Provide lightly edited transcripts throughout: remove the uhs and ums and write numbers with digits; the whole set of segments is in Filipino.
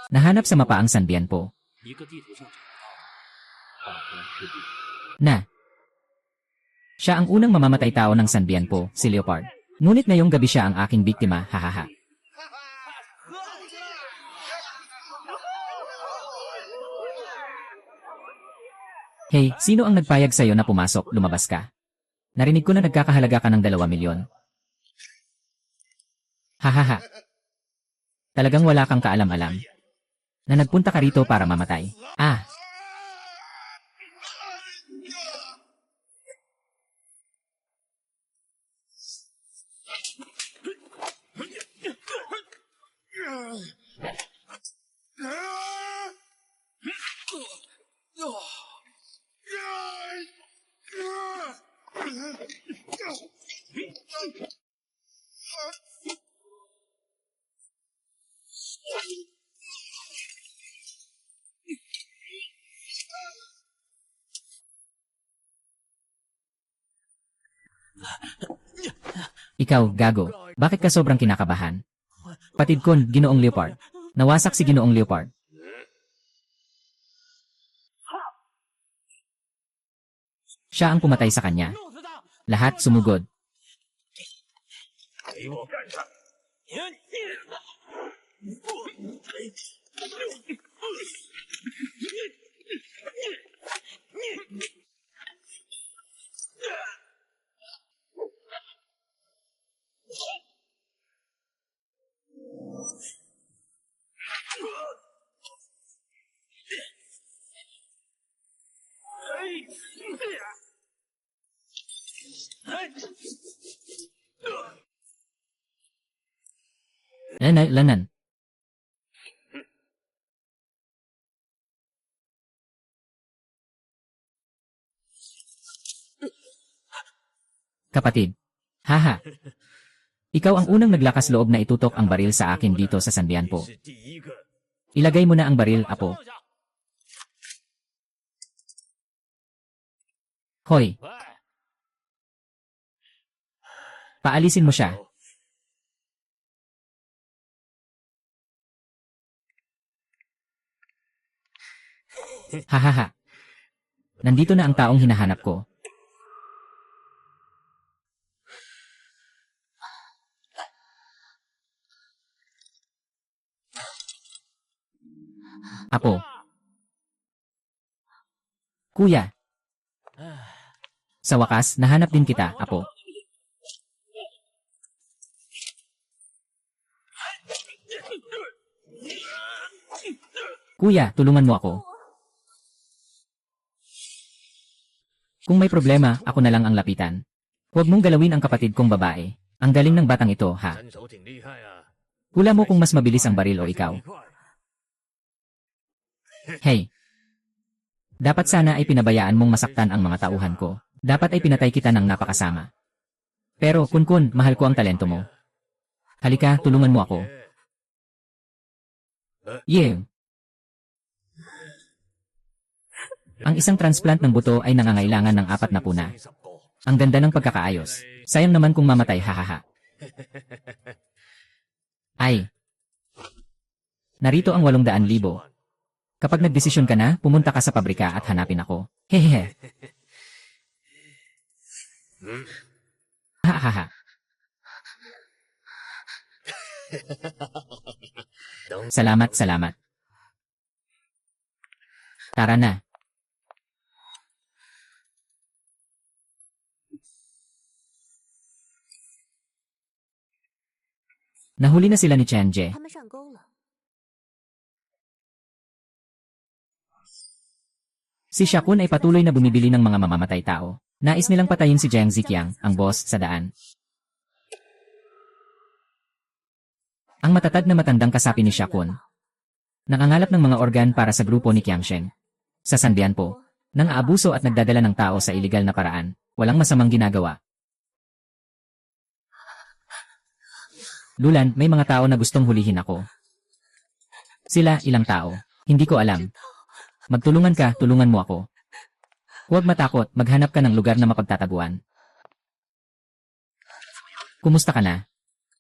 Nahanap sa mapa ang Sanbian po. 一个地图上找到大荒之地。 Na. Siya ang unang mamamatay tao ng Sanbian po, si Leopard. Ngunit ngayong gabi siya ang aking biktima, hahaha. Hey, sino ang nagpayag sa'yo na pumasok, lumabas ka? Narinig ko na nagkakahalaga ka ng 2 milyon. Hahaha. Talagang wala kang kaalam-alam. Na nagpunta ka rito para mamatay. Ah. Ikaw, gago. Bakit ka sobrang kinakabahan? Patid ko, Ginoong Leopard. Nawasak si Ginoong Leopard. Siya ang pumatay sa kanya. Lahat sumugod. 给我干上！ Lanan. Kapatid. Haha. Ikaw ang unang naglakas loob na itutok ang baril sa akin dito sa Sanbian po. Ilagay mo na ang baril, apo. Hoy. Paalisin mo siya. Hahaha. Nandito na ang taong hinahanap ko. Apo. Kuya. Sa wakas, nahanap din kita, apo. Kuya, tulungan mo ako. Kung may problema, ako na lang ang lapitan. Huwag mong galawin ang kapatid kong babae. Ang galing ng batang ito, ha? Hula mo kung mas mabilis ang baril o ikaw. Hey. Dapat sana ay pinabayaan mong masaktan ang mga tauhan ko. Dapat ay pinatay kita ng napakasama. Pero, Kun, mahal ko ang talento mo. Halika, tulungan mo ako. Yeah. Ang isang transplant ng buto ay nangangailangan ng 4 na puna. Ang ganda ng pagkakaayos. Sayang naman kung mamatay, hahaha. Ay. Narito ang 800,000. Kapag nagdesisyon ka na, pumunta ka sa pabrika at hanapin ako. Hehehe. Hahaha. Salamat, salamat. Tara na. Nahuli na sila ni Qianje. 他们上钩了。 Si Shakun ay patuloy na bumibili ng mga mamamatay tao. Nais nilang patayin si Jiang Ziqiang, ang boss, sa daan. Ang matatag na matandang kasapi ni Shakun. Nangangalap ng mga organ para sa grupo ni Qiangsheng. Sa Sanbian po, nang aabuso at nagdadala ng tao sa iligal na paraan, walang masamang ginagawa. Lulan, may mga tao na gustong hulihin ako. Sila, ilang tao. Hindi ko alam. Magtulungan ka, tulungan mo ako. Huwag matakot, maghanap ka ng lugar na mapagtataguan. Kumusta ka na?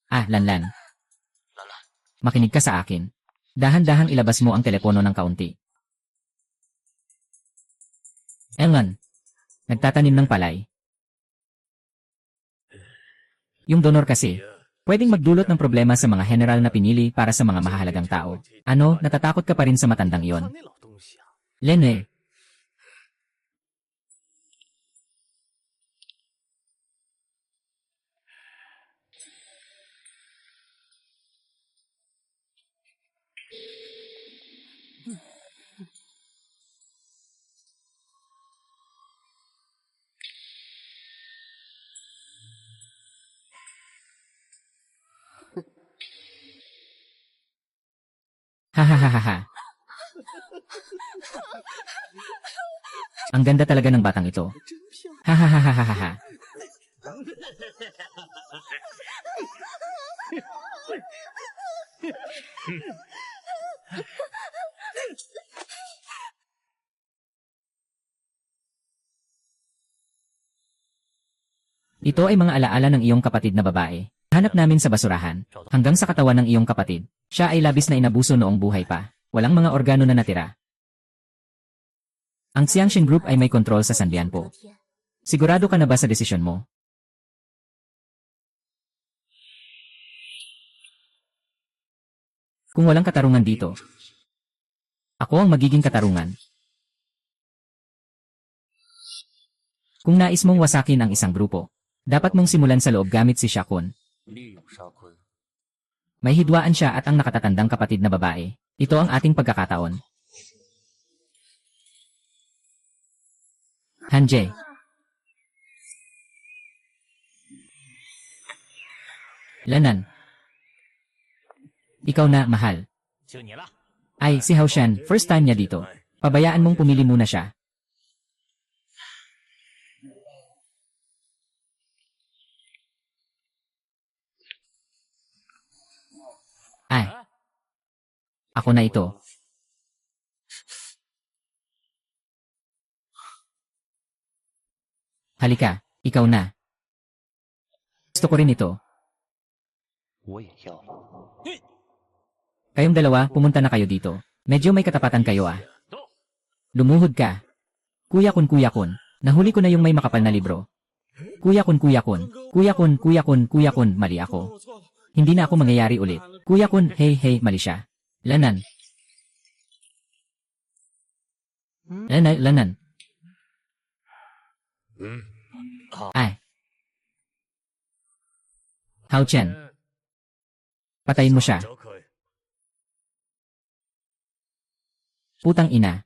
Ah, Lanlan. Makinig ka sa akin. Dahan-dahang ilabas mo ang telepono ng kaunti. Elan, nagtatanim ng palay. Yung donor kasi, pwedeng magdulot ng problema sa mga general na pinili para sa mga mahahalagang tao. Ano, natatakot ka pa rin sa matandang iyon? Lene, hahaha. Ang ganda talaga ng batang ito. Hahaha. Ito ay mga alaala ng iyong kapatid na babae. Hanap namin sa basurahan, hanggang sa katawan ng iyong kapatid. Siya ay labis na inabuso noong buhay pa. Walang mga organo na natira. Ang Xiangshin Group ay may kontrol sa Sandianpo. Sigurado ka na ba sa desisyon mo? Kung walang katarungan dito, ako ang magiging katarungan. Kung nais mong wasakin ang isang grupo, dapat mong simulan sa loob gamit si Shakun. 利用沙坤， May hidwaan siya at ang nakatatandang kapatid na babae. Ito ang ating pagkakataon. Hanje. Lanan. Ikaw na, mahal. 就你了。 Ay, si Haoshan, first time niya dito. Pabayaan mong pumili muna siya. Ay. Ako na ito. Halika, ikaw na. Gusto ko rin ito. 我也要。 Kayong dalawa, pumunta na kayo dito. Medyo may katapatan kayo ah. Lumuhod ka. Kuya kun, nahuli ko na yung may makapal na libro. Kuya kun, mali ako. Hindi na ako mangyayari ulit. Kuya kun, hey, mali siya. Lanan. Lanan. Ay. Hao Chen. Patayin mo siya. 可以。 Putang ina.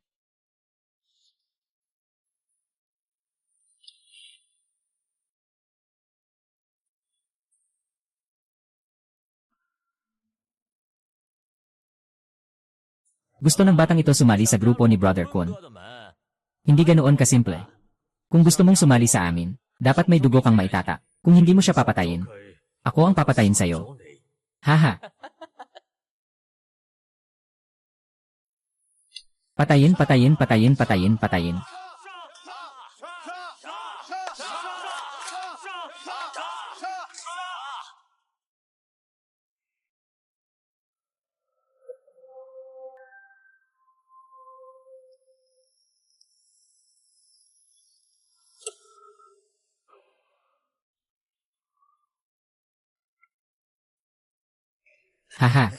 Gusto ng batang ito sumali sa grupo ni Brother Kun. Hindi ganoon kasimple. Kung gusto mong sumali sa amin, dapat may dugo kang maitatak. Kung hindi mo siya papatayin, ako ang papatayin sa'yo. Haha. Patayin. Haha.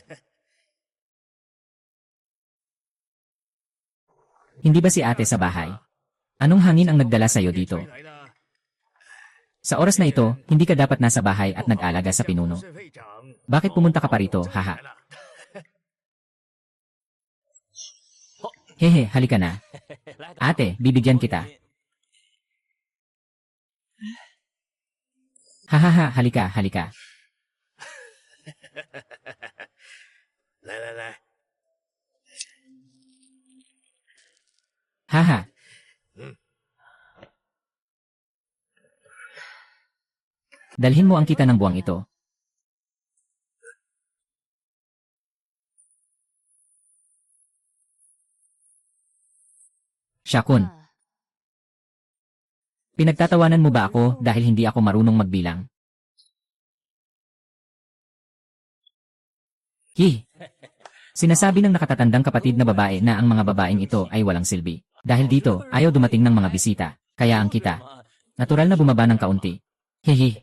Hindi ba si ate sa bahay? Anong hangin ang nagdala sa'yo dito? Sa oras na ito, hindi ka dapat nasa bahay at nag-alaga sa pinuno. Bakit pumunta ka pa rito, haha? Hehe, halika na. Ate, bibigyan kita. Hahaha, halika. 来来来， Haha. Dalhin mo ang kita ng buwang ito. Shakun, pinagtatawanan mo ba ako dahil hindi ako marunong magbilang? Hi, Sinasabi ng nakatatandang kapatid na babae na ang mga babaeng ito ay walang silbi. Dahil dito, ayaw dumating ng mga bisita. Kaya ang kita, natural na bumaba ng kaunti. Hehe.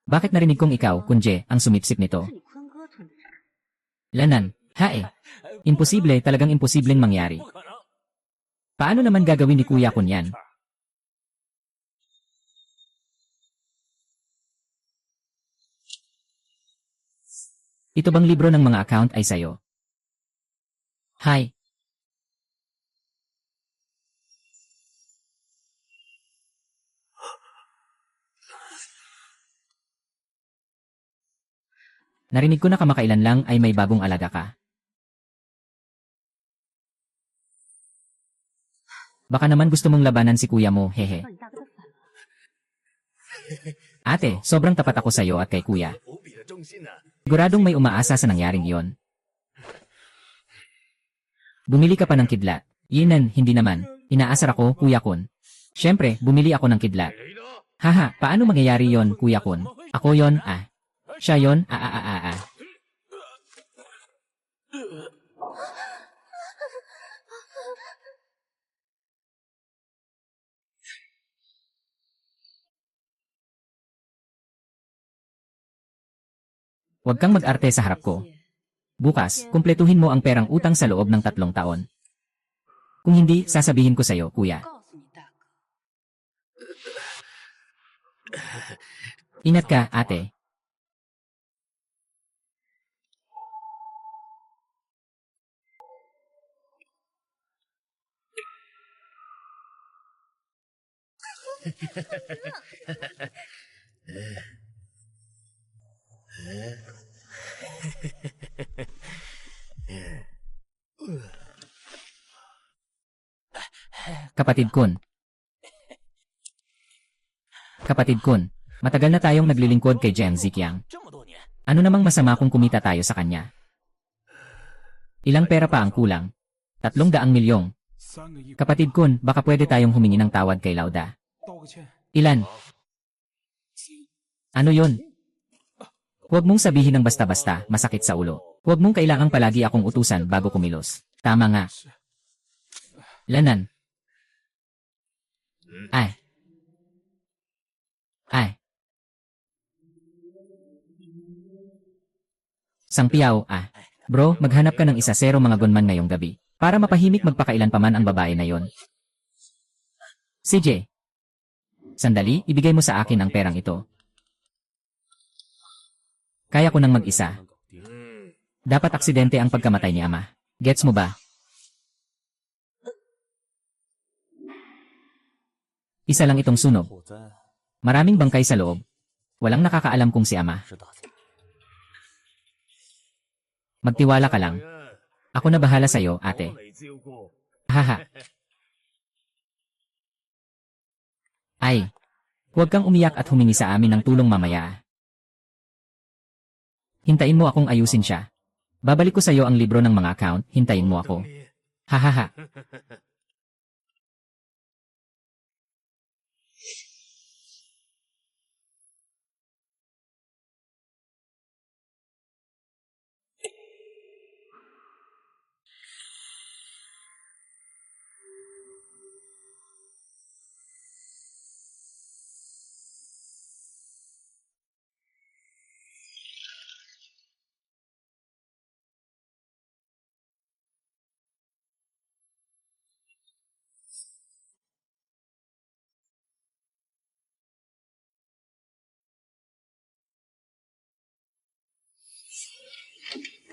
Bakit narinig kong ikaw, Kunje, ang sumipsip nito? Lanan, hae. Imposible, talagang imposibleng mangyari. Paano naman gagawin ni Kuya Kun yan? Ito bang libro ng mga account ay sayo? Hi. Narinig ko na kamakailan lang ay may bagong alaga ka. Baka naman gusto mong labanan si kuya mo, hehe. Ate, sobrang tapat ako sa'yo at kay kuya. Siguradong may umaasa sa nangyaring iyon. Bumili ka pa ng kidlat. Yinan, hindi naman. Inaasar ako, Kuya Kun. Siyempre, bumili ako ng kidlat. Haha, paano mangyayari yon, Kuya Kun? Ako yon, ah. Siya yon, ah. Huwag kang mag-arte sa harap ko. Bukas, kumpletuhin mo ang perang utang sa loob ng 3 taon. Kung hindi, sasabihin ko sa'yo, kuya. Ingat ka, ate. Kapatid Kun. Kapatid Kun, matagal na tayong naglilingkod kay Jiang Ziqiang. Ano namang masama kung kumita tayo sa kanya? Ilang pera pa ang kulang? 300 milyong. Kapatid Kun, baka pwede tayong humingi ng tawad kay Lauda. Ilan? Ano yon? Huwag mong sabihin ng basta-basta, masakit sa ulo. Huwag mong kailangang palagi akong utusan bago kumilos. Tama nga. Lanan. Ay. Sangpiao, ah. Bro, maghanap ka ng 1-0 mga gunman ngayong gabi. Para mapahimik magpakailan pa man ang babae na yon. CJ. Sandali, ibigay mo sa akin ang perang ito. Kaya ko nang mag-isa. Dapat aksidente ang pagkamatay ni ama. Gets mo ba? Isa lang itong sunog. Maraming bangkay sa loob. Walang nakakaalam kung si ama. Magtiwala ka lang. Ako na bahala sa'yo, ate. Haha. Ay. Huwag kang umiyak at humingi sa amin ng tulong mamaya. Hintayin mo akong ayusin siya. Babalik ko sa'yo ang libro ng mga account, hintayin mo ako. Hahaha.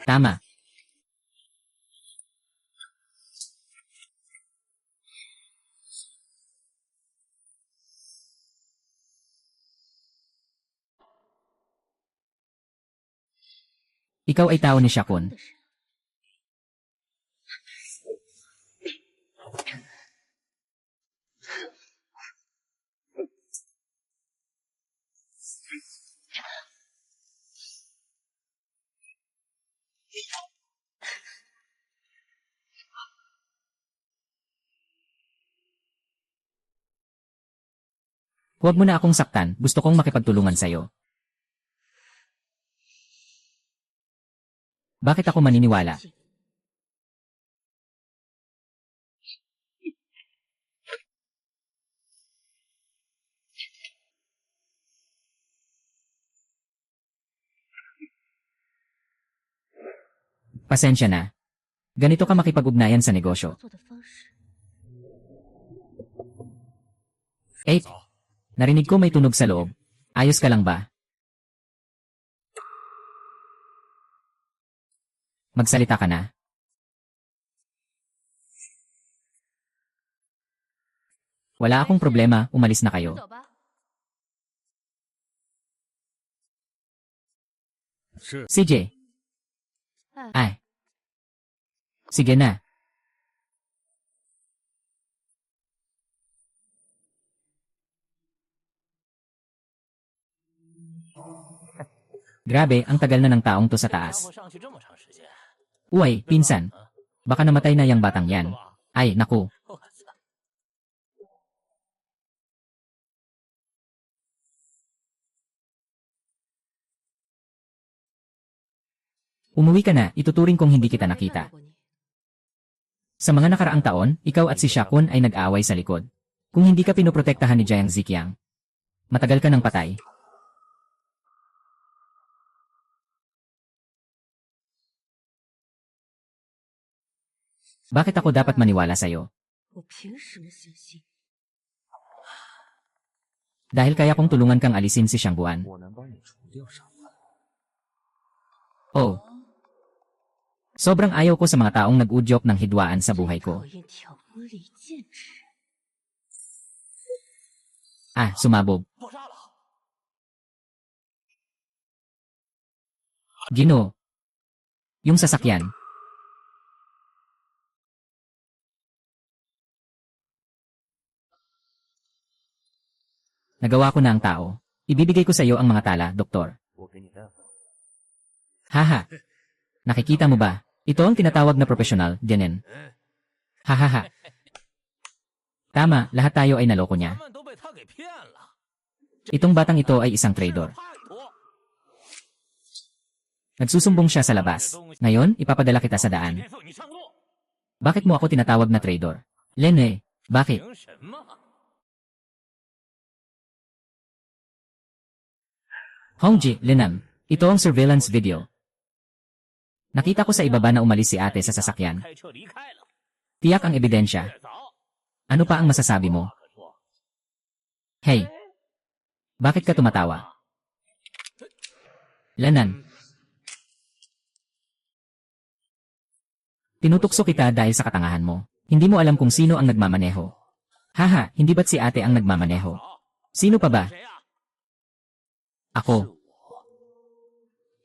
Tama. Ikaw ay tao ni Shakun. Huwag mo na akong saktan, gusto kong makipagtulungan sa'yo. Bakit ako maniniwala? Pasensya na. Ganito ka makipag-ugnayan sa negosyo. 做的方式。 Eh, narinig ko may tunog sa loob. Ayos ka lang ba? Magsalita ka na. Wala akong problema, umalis na 我们 kayo. 走吧。 是 CJ. Ay. Sige na. Grabe, ang tagal na ng taong to sa 家 taas. 伙上去这么长时间， Uy, pinsan. Baka namatay na yang batang yan. 是吧？ Ay, naku. 我操！ Umuwi ka na, ituturing kong hindi kita 我没 nakita. 看到过你 Sa mga nakaraang taon, ikaw at si Shakun ay nag-away sa likod. Kung hindi ka pinoprotektahan ni Jiang Ziqiang, matagal ka ng patay. Bakit ako dapat maniwala sa'yo? 我凭什么相信？ Dahil kaya kong tulungan kang alisin si Shangguan. 我能帮你除掉伤患。 Oh. Sobrang ayaw ko sa mga taong nag-udyok ng hidwaan sa buhay ko. 讨厌挑拨离间之人。 Ah, sumabog. 爆炸了！ Gino. Yung sasakyan. Nagawa ko na ang tao. Ibibigay ko sa iyo ang mga tala, doktor. 我给你担保， Haha. Nakikita mo ba? Ito ang tinatawag na profesional, Denen. Hahaha. Tama, lahat tayo ay naloko 咱 niya. 们都被他给骗了。 Itong batang ito ay isang 事 traitor. 太多， Nagsusumbong siya sa labas. Ngayon, ipapadala kita sa daan. 天赋你上路， Bakit mo ako tinatawag na traitor? Lene, bakit? 凭什么？ Hongji, Linam, ito ang surveillance video. Nakita ko sa ibaba na umalis si ate sa sasakyan. 开车离开了， Tiyak ang ebidensya. 越早。 Ano pa ang masasabi mo? 可说， Hey, bakit ka tumatawa? Lanan. Tinutokso kita dahil sa katangahan mo. Hindi mo alam kung sino ang nagmamaneho. Haha, hindi ba't si ate ang nagmamaneho? Sino pa ba? 谁呀？ Ako.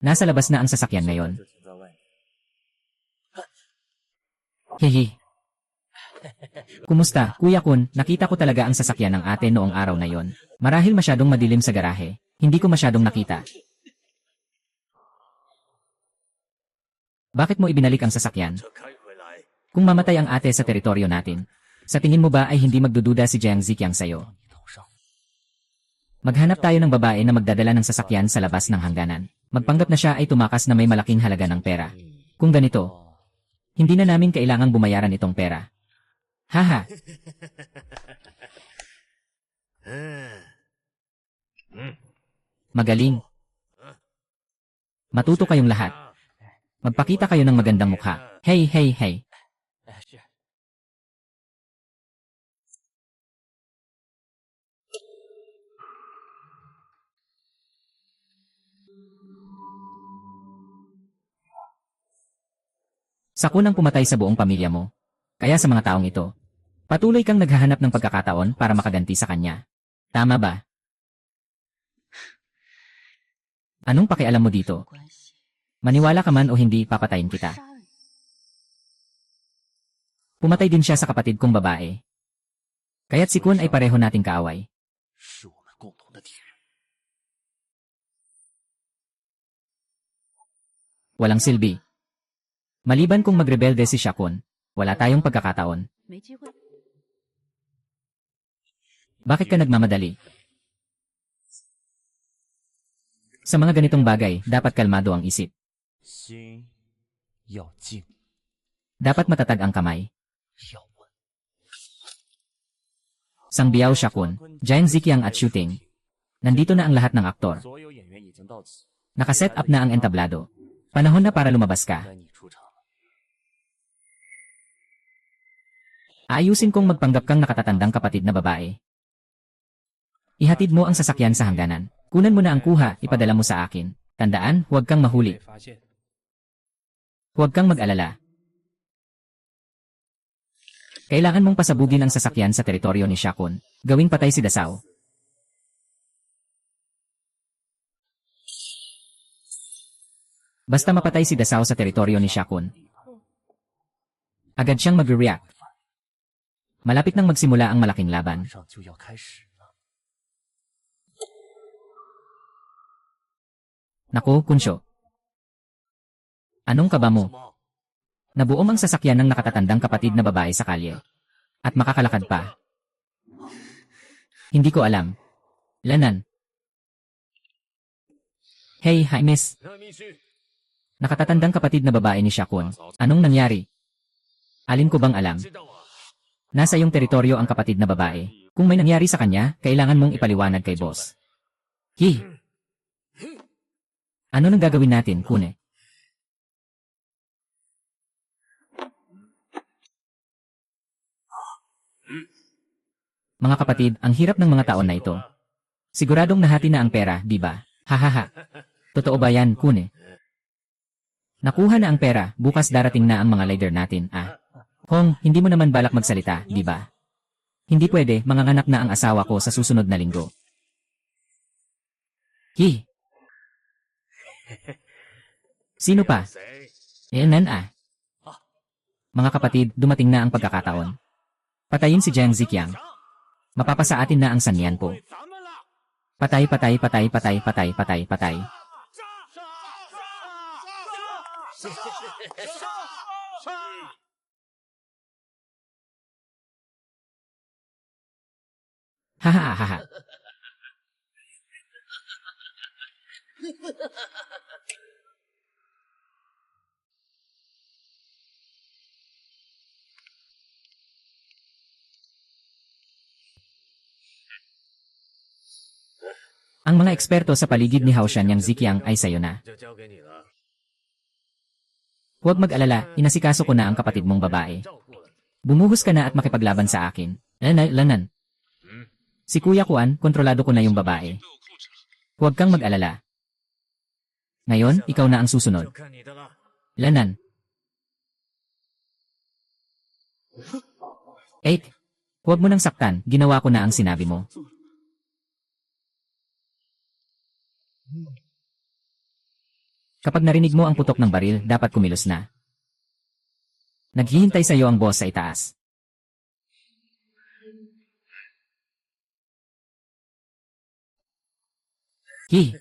Nasa labas na ang sasakyan ngayon. 就停在外面。 Hehe. Kumusta, Kuya Kun? Nakita ko talaga ang sasakyan ng ate noong araw na yon. Marahil masyadong madilim sa garahe. Hindi ko masyadong nakita. Bakit mo ibinalik ang sasakyan? 车开回来， Kung mamatay ang ate sa teritoryo natin, sa tingin mo ba ay hindi magdududa si Jiang Ziqiang sa'yo? 你头上， Maghanap tayo ng babae na magdadala ng sasakyan sa labas ng hangganan. Magpanggap na siya ay tumakas na may malaking halaga ng pera. Kung ganito, hindi na namin kailangang bumayaran itong pera. Haha, 嗯， magaling. Matuto kayong lahat. Magpakita kayo ng magandang mukha. Hey, hey, hey. 哎是， Sa kunang pumatay sa buong pamilya mo. Kaya sa mga taong ito, patuloy kang naghahanap ng pagkakataon para makaganti sa kanya. Tama ba? Anong pakialam mo dito? 关系， Maniwala ka man o hindi, papatayin 我 kita. 杀了你。 Pumatay din siya sa kapatid kong babae. Kaya't si Kun ay pareho nating kaaway. 是我们共同的敌人。 Walang silbi. Maliban kung magrebelde si Shakun, wala tayong pagkakataon. 没机会。 Bakit ka nagmamadali? Sa mga ganitong bagay, dapat kalmado ang isip. 心要静， Dapat matatag ang kamay. 要稳。 Sang Biao Shakun, Jiang Ziqiang at shooting. Nandito na ang lahat ng aktor. 所有演员已经到齐， Nakaset up na ang entablado. Panahon na para lumabas ka. 该你出场了。 Aayusin kong magpanggap kang nakatatandang kapatid na babae. Ihatid mo ang sasakyan sa hangganan. Kunan mo na ang kuha, ipadala mo sa akin. Tandaan, huwag kang mahuli. 被发现， Huwag kang mag-alala. Kailangan mong pasabugin ang sasakyan sa teritoryo ni Shakun. Gawing patay si Dasao. Basta mapatay si Dasao sa teritoryo ni Shakun, agad siyang mag-react. Malapit nang magsimula ang malaking laban. 马上就要开始了。 Naku, Kunsyo. Anong kaba mo? 什么？ Nabuom ang sasakyan ng nakatatandang kapatid na babae sa kalye. At makakalakad pa. Hindi ko alam. Lanan. Hey, hi miss. 那密须， Nakatatandang kapatid na babae ni Shakun. Anong nangyari? Alin ko bang alam? 知道啊？ Nasa iyong teritoryo ang kapatid na babae. Kung may nangyari sa kanya, kailangan mong ipaliwanag kay boss. Hi. Ano nang gagawin natin, Kune? Mga kapatid, ang hirap ng mga taon na ito. Siguradong nahati na ang pera, di ba? Hahaha. Totoo ba yan, Kune? Nakuha na ang pera, bukas darating na ang mga leader natin, ah. Hong, hindi mo naman balak magsalita, di ba? Hindi pwede, manganganak na ang asawa ko sa susunod na linggo. Hi. Sino pa? 谁？ Yan ah. Mga kapatid, dumating na ang pagkakataon. Patayin si Jiang Ziqiang. Mapapasa atin na ang sanyan po. 咱们了！ Patay, patay, patay, patay, patay, patay, patay. Hahaha. Ang mga eksperto sa paligid ni Haoshan Yang Ziqiang ay sayo na. 就交给你了， Huwag mag-alala, inasikaso ko na ang kapatid mong babae. 照顾了。 Bumuhos ka na at makipaglaban sa akin. Lanan. Si Kuya Kuan, kontrolado ko na yung babae. Huwag kang mag-alala. Ngayon, ikaw na ang 就 susunod. 看你的了。 Lanan. 8. Huwag mo nang saktan, ginawa ko na ang sinabi mo. Kapag narinig mo ang putok ng baril, dapat kumilos na. Naghihintay sa iyo ang boss sa itaas. Hi.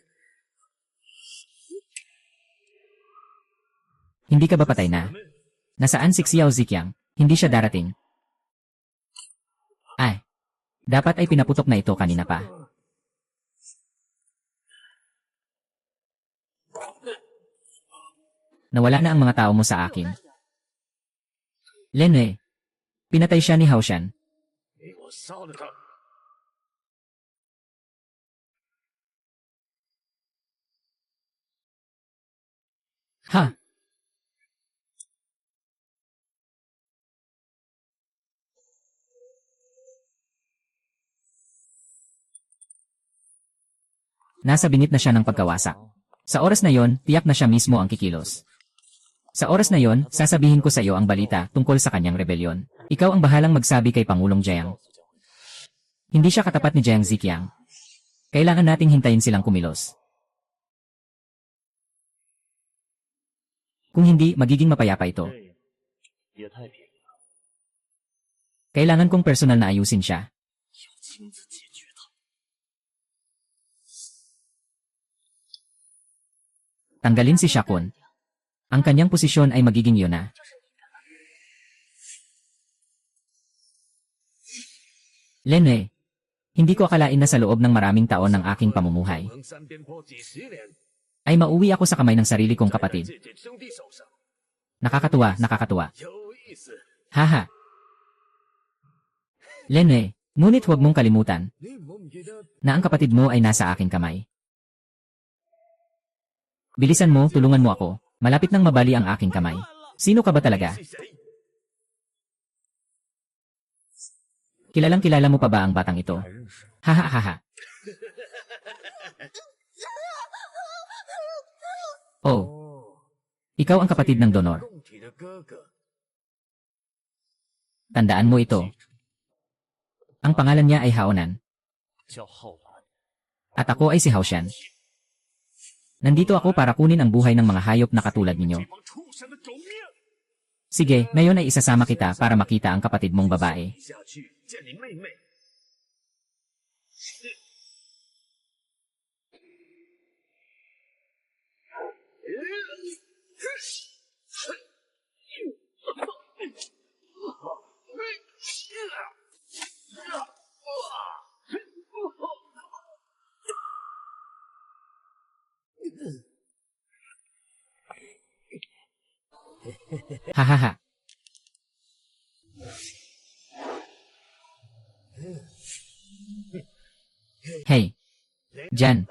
Hindi ka ba patay na? Nasaan si Xiao Ziqiang? Hindi siya darating. Ay. Dapat ay pinaputok na ito kanina pa. Nawala na ang mga tao mo sa akin. Lenwei. Pinatay siya ni Haoshan. 给我杀了他！ Ha? Nasa bingit na siya ng pagkawasak. Sa oras na yon, tiyak na siya mismo ang kikilos. Sa oras na yon, sasabihin ko sa iyo ang balita tungkol sa kanyang rebelyon. Ikaw ang bahalang magsabi kay Pangulong Jiang. Hindi siya katapat ni Jiang Ziqiang. Kailangan nating hintayin silang kumilos. Kung hindi, magiging mapayapa ito. 也太便宜了， Kailangan kong personal na ayusin siya. 要亲自解决他。 Tanggalin si Shakun. Ang kanyang posisyon ay magiging yun na. Lenwei, hindi ko akalain na sa loob ng maraming taon ng aking pamumuhay, 横山边坡几十年， ay mauwi ako sa kamay ng sarili kong 在 kapatid. 自己兄弟手上， Nakakatuwa, nakakatuwa. 有意思。 Haha. Lenwei, ngunit huwag mong kalimutan 你唔好唔記得 na ang kapatid mo ay nasa aking kamay. Bilisan mo, tulungan mo ako. Malapit nang mabali ang aking kamay. Sino ka ba talaga? 是谁？ Kilalang kilala mo pa ba ang batang ito? 还认识？ Haha haha. Oh, 哦， ikaw ang kapatid ng Donor. 共体的哥哥。 Tandaan mo ito. Ang pangalan niya ay Haonan. 叫浩然。 At ako ay si Haoshan. Nandito ako para kunin ang buhay ng mga hayop na katulad ninyo. 这帮畜生的狗命！ Sige, ngayon ay isasama kita para makita ang kapatid mong babae. 下去见你妹妹。 Hahaha. Hey. Jan.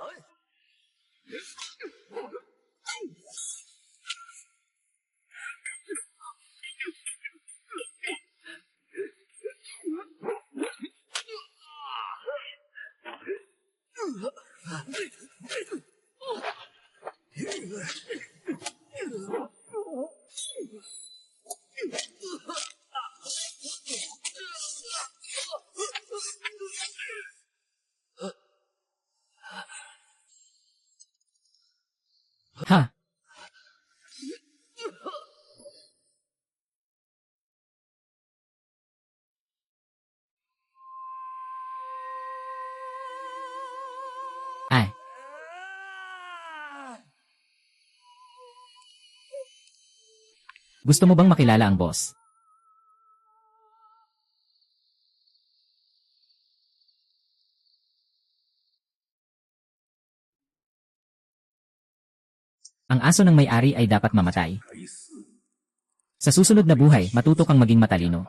Ha. Ay. Gusto mo bang makilala ang boss? Ang aso ng may-ari ay dapat mamatay. 该死！ Sa susunod na buhay, matuto kang maging matalino.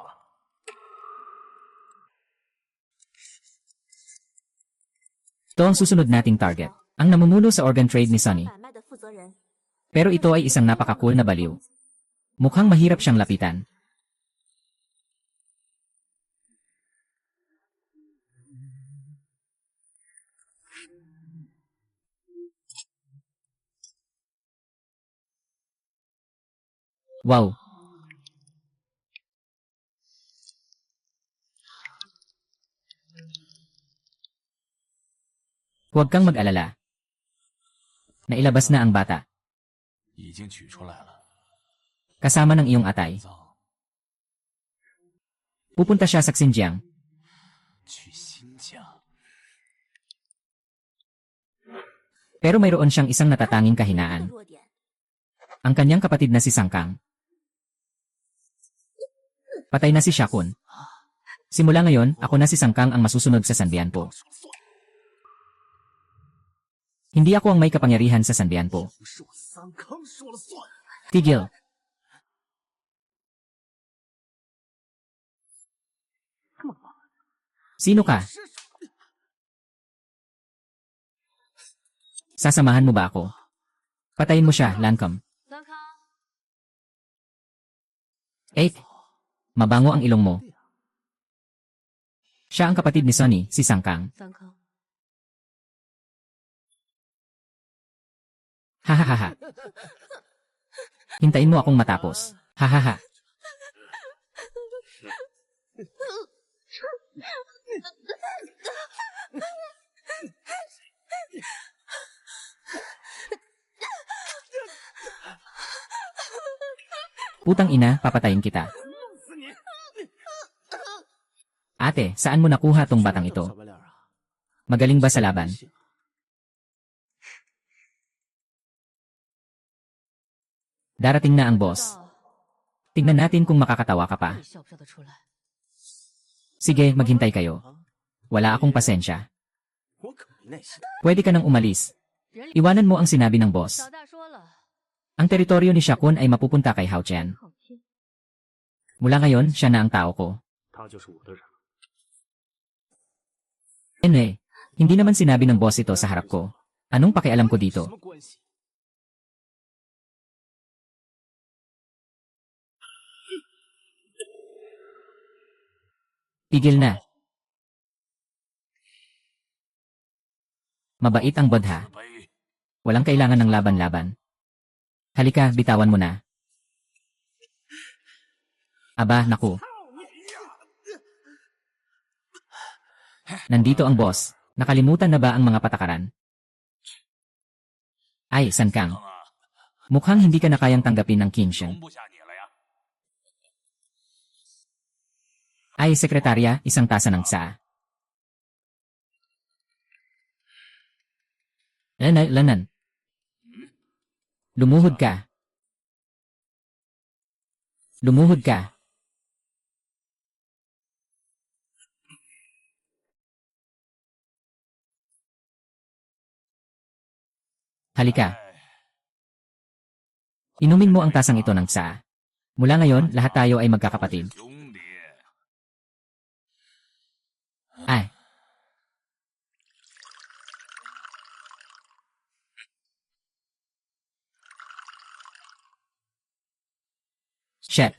Ito ang susunod nating target. Ang namumuno sa organ trade ni Sunny. 买卖的负责人， Pero ito ay isang napaka-cool na baliw. Mukhang mahirap siyang lapitan. Wow! Huwag kang mag-alala. Nailabas na ang bata, 已经取出来了。 kasama ng iyong atay. 葬 Pupunta siya sa Xinjiang. 去新疆。 Pero mayroon siyang isang natatanging 的 kahinaan. 弱点， Ang kanyang kapatid na si Sangkang. Patay na si Shakun. Simula ngayon, ako na si Sangkang ang masusunod sa Sanbianpo. Hindi ako ang may kapangyarihan sa Sanbianpo. 是我三康说了算。 Tigil. Sino ka? Sasamahan mo ba ako? Patayin mo siya, Lancome. 三康， 8. Mabango ang ilong mo. Siya ang kapatid ni Sonny, si Sangkang. 三康， Hahaha. Hintayin mo akong matapos. Hahaha. Putang ina, papatayin kita. Ate, saan mo nakuha tong batang ito? 小白脸啊， Magaling ba sa laban? Darating na ang 不 boss. 知道 Tignan natin kung makakatawa ka pa. 你笑不笑得出来？ Sige, maghintay kayo. Wala akong pasensya. 我可没耐心。 Pwede ka nang umalis. 人力 Iwanan mo ang sinabi ng boss. 老大说了， Ang teritoryo ni Shakun ay mapupunta kay Hao Chen. 昊天， Mula ngayon, siya na ang tao ko. 他就是我的人了。 Hindi naman sinabi ng boss ito sa harap ko. Anong pakialam ko 什 dito? 么关系？ Tigil na. Mabait ang bodha. 卑， Walang kailangan ng laban-laban. Halika, bitawan mo na. Aba, naku. Nandito ang boss. Nakalimutan na ba ang mga patakaran? Ay, San Kang. Mukhang hindi ka na kayang tanggapin ng Kinshin. 容不下你了呀！ Ay, sekretarya, isang tasa ng tsa. Lanan. Lumuhod ka. Lumuhod ka. Halika. Inumin mo ang tasang ito ng tsa. Mula ngayon, lahat tayo ay magkakapatid. 兄弟， Ay. Shit.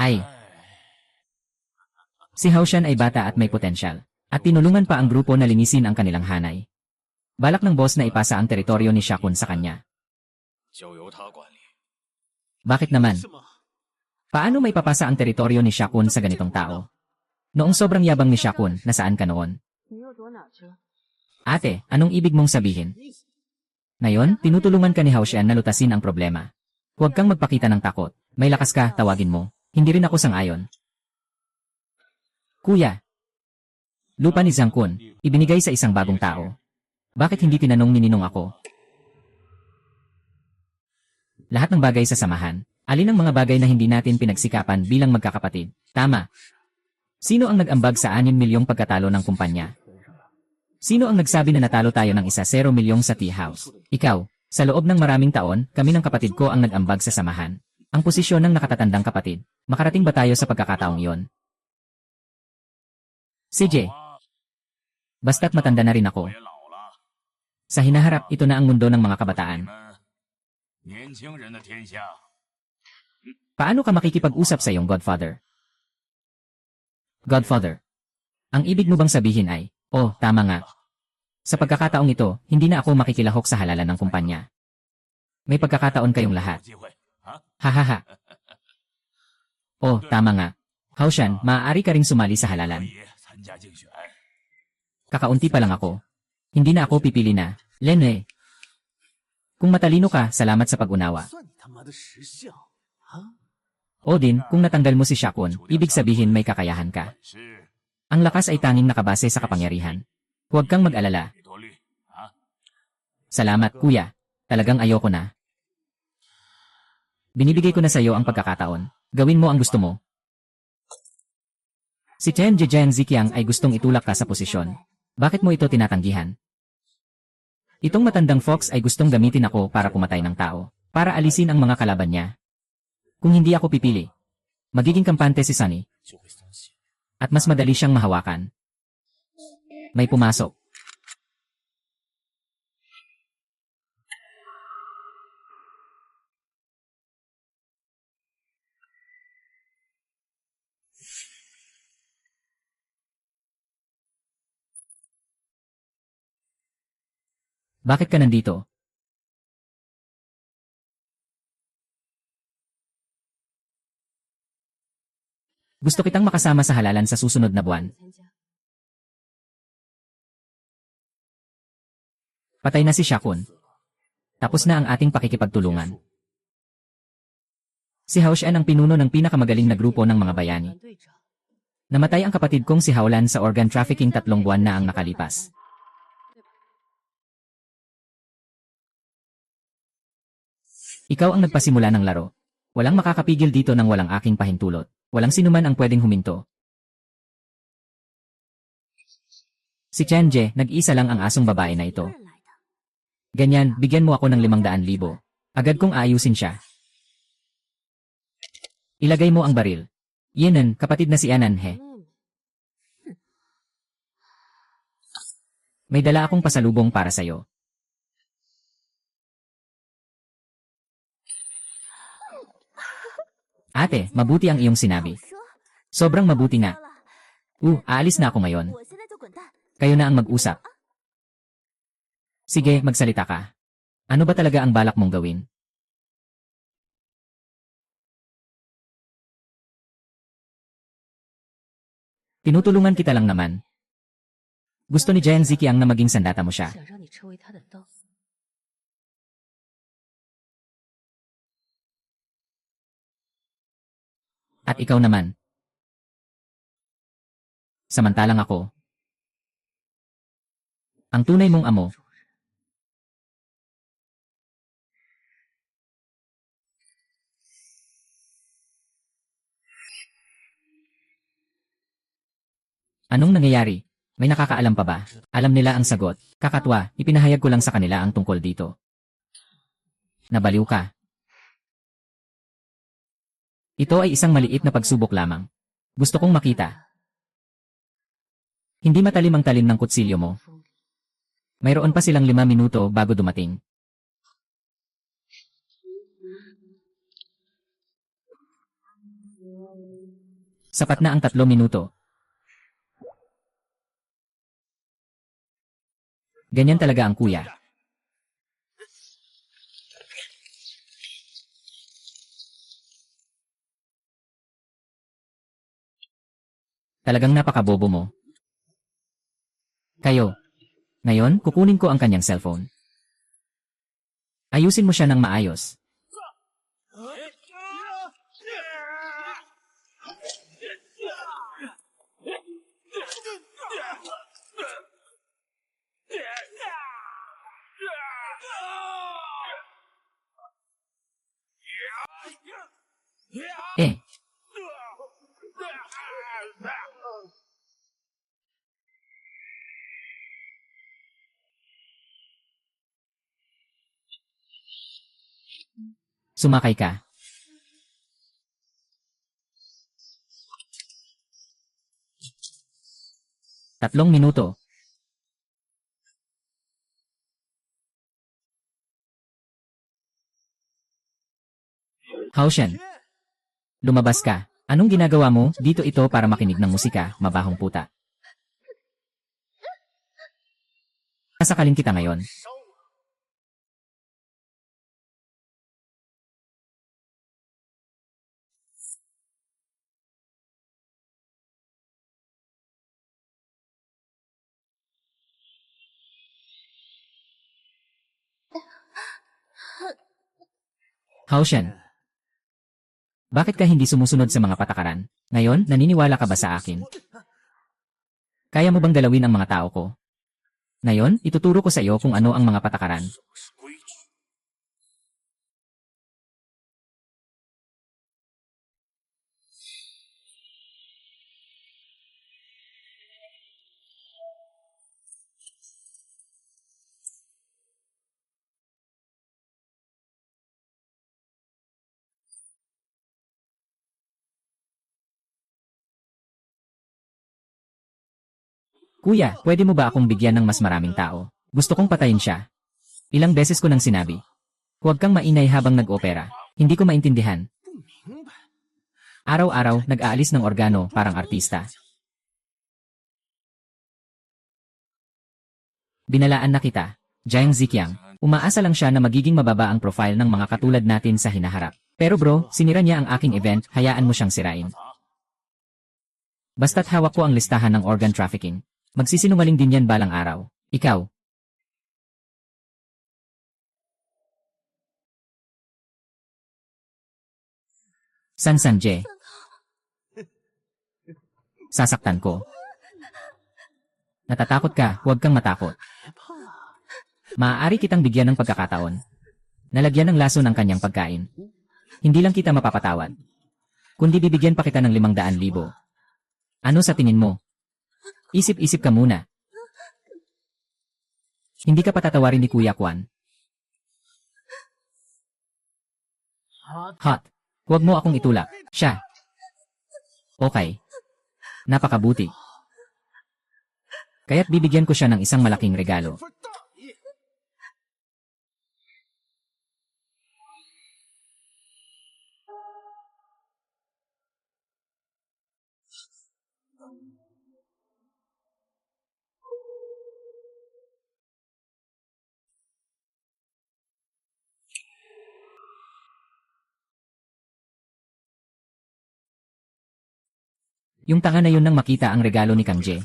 Ay. Si Haoshan ay bata at may potensyal. At tinulungan pa ang grupo na linisin ang kanilang hanay. Balak ng boss na ipasa ang teritoryo ni Shakun sa kanya. 就由他管理。 Bakit naman? 是吗？ Paano may papasa ang teritoryo ni Shakun sa ganitong tao? Noong sobrang yabang ni Shakun, nasaan ka noon? 你又躲哪去了？ Ate, anong ibig mong sabihin? Ngayon, tinutulungan ka ni Haoshan na lutasin ang problema. Huwag kang magpakita ng takot. May lakas ka, tawagin mo. Hindi rin ako sang-ayon. Kuya. Lupa ni Zhangkun, ibinigay sa isang bagong tao. Bakit hindi tinanong ni Ninong ako? Lahat ng bagay sa samahan. Alin ang mga bagay na hindi natin pinagsikapan bilang magkakapatid? Tama. Sino ang nag-ambag sa 6 milyong pagkatalo ng kumpanya? Sino ang nagsabi na natalo tayo ng 1-0 milyong sa tea house? Ikaw. Sa loob ng maraming taon, kami ng kapatid ko ang nag-ambag sa samahan. Ang posisyon ng nakatatandang kapatid. Makarating ba tayo sa pagkakataong iyon? CJ. Basta't matanda na rin 我 ako. 也老了， Sa hinaharap, ito na ang mundo ng mga kabataan. 你们年轻人的天下。 Paano ka makikipag-usap sa iyong godfather? Godfather. Ang ibig mo bang sabihin ay, oh, tama nga. Sa pagkakataong ito, hindi na ako makikilahok sa halalan ng kumpanya. May pagkakataon kayong lahat. 有机会啊！ Hahaha. Oh, tama nga. Haoshan, maaari ka ring sumali sa 可 halalan. 以参加竞选。 Kakaunti pa lang ako. Hindi na ako pipili na. Lene. Kung matalino ka, salamat sa pag-unawa. 算你他妈的识相啊！ Odin, kung natanggal mo si Shakun, ibig sabihin may kakayahan ka. 是 Ang lakas ay tanging nakabase sa kapangyarihan. Huwag kang mag-alala. 你多虑啊！ Salamat, kuya. Talagang ayoko na. Binibigay ko na sa iyo ang pagkakataon. Gawin mo ang gusto mo. Si Chen Zhejiang Ziqiang ay gustong itulak ka sa posisyon. Bakit mo ito tinatanggihan? Itong matandang fox ay gustong gamitin ako para pumatay ng tao. Para alisin ang mga kalaban niya. Kung hindi ako pipili, magiging kampante si Sunny. 就会松懈。 At mas madali siyang mahawakan. May pumasok. Bakit ka nandito? Gusto kitang makasama sa halalan sa susunod na buwan. 参加， Patay na si Shakun. Tapos na ang ating pakikipagtulungan. Si Haoshan ang pinuno ng pinakamagaling na grupo ng mga bayani. 团队长， Namatay ang kapatid kong si Haolan sa organ trafficking 3 buwan na ang nakalipas. Ikaw ang nagpasimula ng laro. Walang makakapigil dito ng walang aking pahintulot. Walang sinuman ang pwedeng huminto. Si Chen Jie, nag-isa lang ang asong babae na ito. 人来的， Ganyan, bigyan mo ako ng 500,000. Agad kong aayusin siya. Ilagay mo ang baril. Yenan, kapatid na si Ananhe. May dala akong pasalubong para sa'yo. Ate, mabuti ang iyong sinabi. Sobrang mabuti nga. Aalis na ako ngayon. Kayo na ang mag-usap. Sige, magsalita ka. Ano ba talaga ang balak mong gawin? Tinutulungan kita lang naman. Gusto ni Jiang Ziqiang na maging sandata mo siya. 想让你成为他的刀。 At ikaw naman. Samantalang ako, ang tunay mong amo. Anong nangyayari? May nakakaalam pa ba? Alam nila ang sagot. Kakatwa, ipinahayag ko lang sa kanila ang tungkol dito. Nabaliw ka. Ito ay isang maliit na pagsubok lamang. Gusto kong makita. Hindi matalim ang talim ng kutsilyo mo. Mayroon pa silang 5 minuto bago dumating. Sapat na ang 3 minuto. Ganyan talaga ang kuya. Talagang napakabobo mo. Kayo. Ngayon, kukunin ko ang kanyang cellphone. Ayusin mo siya ng maayos. Eh. Sumakay ka. Tatlong minuto. Haoshan. Lumabas ka. Anong ginagawa mo? Dito ito para makinig ng musika, mabahong puta. Sasakalin kita ngayon. Haoshan. Bakit ka hindi sumusunod sa mga patakaran? Ngayon, naniniwala ka ba sa akin? Kaya mo bang galawin ang mga tao ko? Ngayon, ituturo ko sa iyo kung ano ang mga patakaran. Kuya, pwede mo ba akong bigyan ng mas maraming tao? Gusto kong patayin siya. Ilang beses ko nang sinabi. Huwag kang maingay habang nag-opera. Hindi ko maintindihan. Araw-araw, nag-aalis ng organo parang artista. Binalaan na kita. Jiang Ziqiang. Umaasa lang siya na magiging mababa ang profile ng mga katulad natin sa hinaharap. Pero bro, sinira niya ang aking event, hayaan mo siyang sirain. Basta't hawak ko ang listahan ng organ trafficking. Magsisinungaling din yan balang araw. Ikaw. San Sanje. Sasaktan ko. Natatakot ka, huwag kang matakot. Maaari kitang bigyan ng pagkakataon. Nalagyan ng laso ng kanyang pagkain. Hindi lang kita mapapatawad. Kundi bibigyan pa kita ng 500,000. Ano sa tingin mo? Isip-isip ka muna. Hindi ka patatawarin ni Kuya Kwan. Hot. Huwag mo akong itulak. Siya. Okay. Napakabuti. Kaya't bibigyan ko siya ng isang malaking regalo. Yung tanga na yun nang makita ang regalo ni Kang Jae.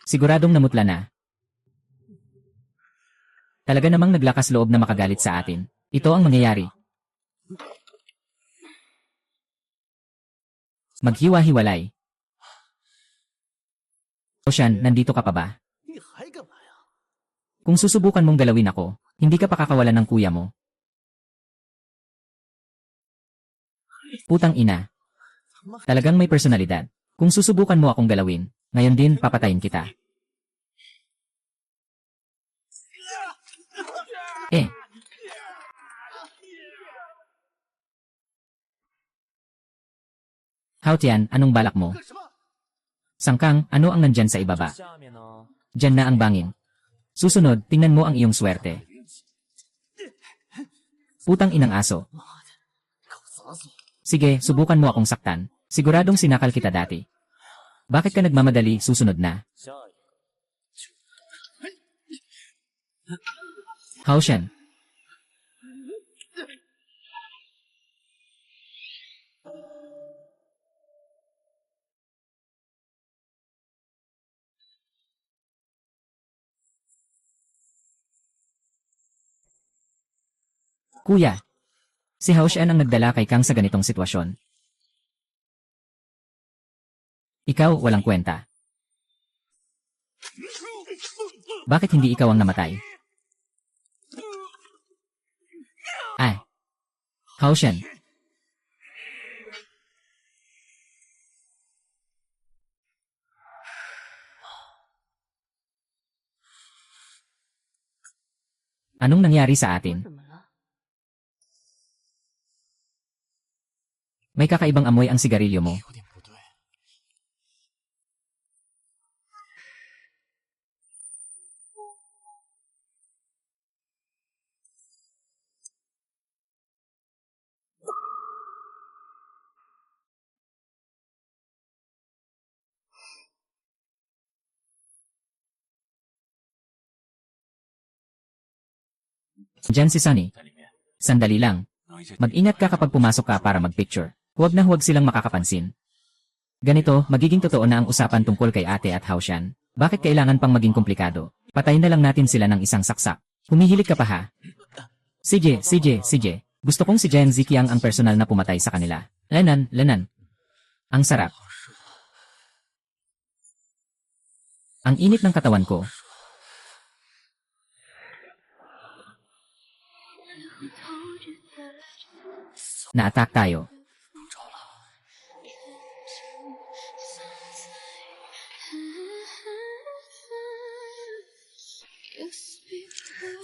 Siguradong namutla na. Talaga namang naglakas loob na makagalit sa atin. Ito ang mangyayari. Maghiwa-hiwalay. Ocean, nandito ka pa ba? 你还干嘛呀？ Kung susubukan mong galawin ako, hindi ka pakakawalan ng kuya mo. Putang ina. Talagang may personalidad. Kung susubukan mo akong galawin, ngayon din papatayin kita. Eh. Hao Tian, anong balak mo? 干什么？ Sangkang, ano ang nandyan sa ibaba? 下面呢？ Diyan na ang bangin. Susunod, tingnan mo ang iyong swerte. Putang inang aso. 搞砸死我！ Sige, subukan mo akong saktan. Siguradong sinakal kita dati. Bakit ka nagmamadali, susunod na? 下一个。 Hao Shen. Kuya, si Hao Shen ang nagdala kay Kang sa ganitong sitwasyon. Ikaw, walang kwenta. Bakit hindi ikaw ang namatay? Ay. Hao Shen. Anong nangyari sa atin? 怎么了？ May kakaibang amoy ang sigarilyo mo. 有点不对。 Diyan si Sunny. 在里面， Sandali lang. 让一些 Mag-ingat ka kapag pumasok ka para mag-picture. Huwag na huwag silang makakapansin. Ganito, magiging totoo na ang usapan tungkol kay ate at Hao Shan. Bakit kailangan pang maging komplikado? Patayin na lang natin sila ng isang saksak. Humihilig ka pa ha? CJ. Gusto kong si Jen Zikiang ang personal na pumatay sa kanila. Lanan. Ang sarap. Ang init ng katawan ko. Na-attack tayo.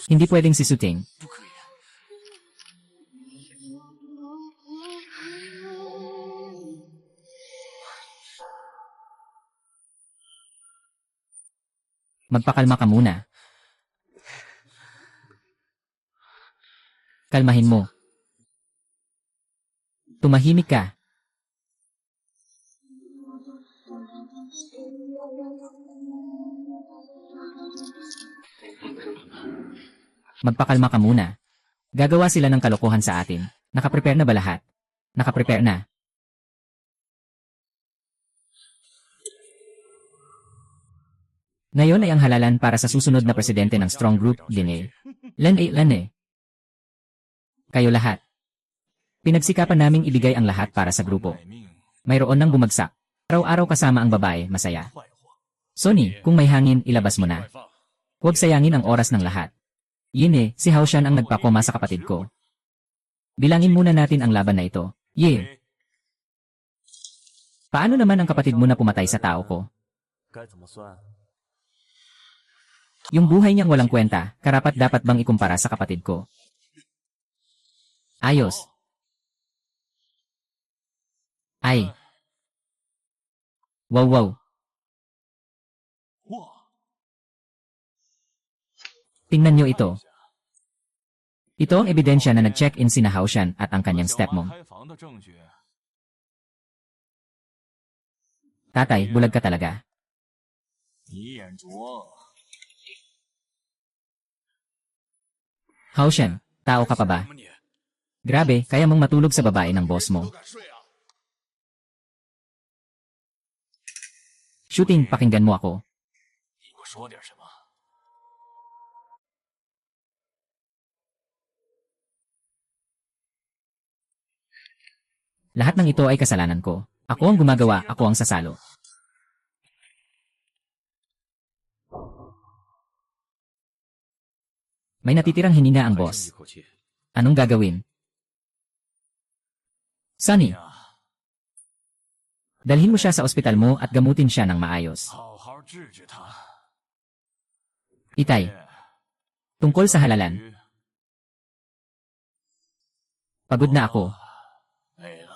Hindi pwedeng sisuting. 不可以。 Magpakalma ka muna. Kalmahin mo. Tumahimik ka. Magpakalma ka muna. Gagawa sila ng kalokohan sa atin. Nakaprepare na ba lahat? Nakaprepare na. Ngayon ay ang halalan para sa susunod na presidente ng Strong Group, Lin. Lane. Kayo lahat. Pinagsikapan naming ibigay ang lahat para sa grupo. 卖命， Mayroon nang bumagsak. Araw-araw kasama ang babae, masaya. 坏货， Sonny, kung may hangin, ilabas mo na. 外放。 Huwag sayangin ang oras ng lahat. Si Hao Shan ang nagpakoma sa kapatid ko. Bilangin muna natin ang laban na ito. Paano naman ang kapatid mo na pumatay sa tao ko? 该怎么算？ Yung buhay niyang walang kwenta, karapat dapat bang ikumpara sa kapatid ko? Ayos. Ay. Wow wow. 哇， Tingnan nyo ito. Ito ang ebidensya na nag-check-in sina Haoshan at ang kanyang 小王 stepmom. 开房的证据。 Tatay, bulag ka talaga. 你眼拙， Haoshan, tao ka pa ba? 什么你？ Grabe, kaya mong matulog sa babae ng boss mo. 敢睡啊？ Shooting, pakinggan mo ako. 你给我说点什么？ Lahat ng ito ay kasalanan ko. Ako ang gumagawa, ako ang sasalo. May natitirang hinina ang 还剩一 boss. 口气。 Anong gagawin? Sunny, 呀， dalhin mo siya sa ospital mo at gamutin siya ng maayos. 好好治治他。 Itay, tungkol sa halalan, 鱼 pagod na ako. 没了。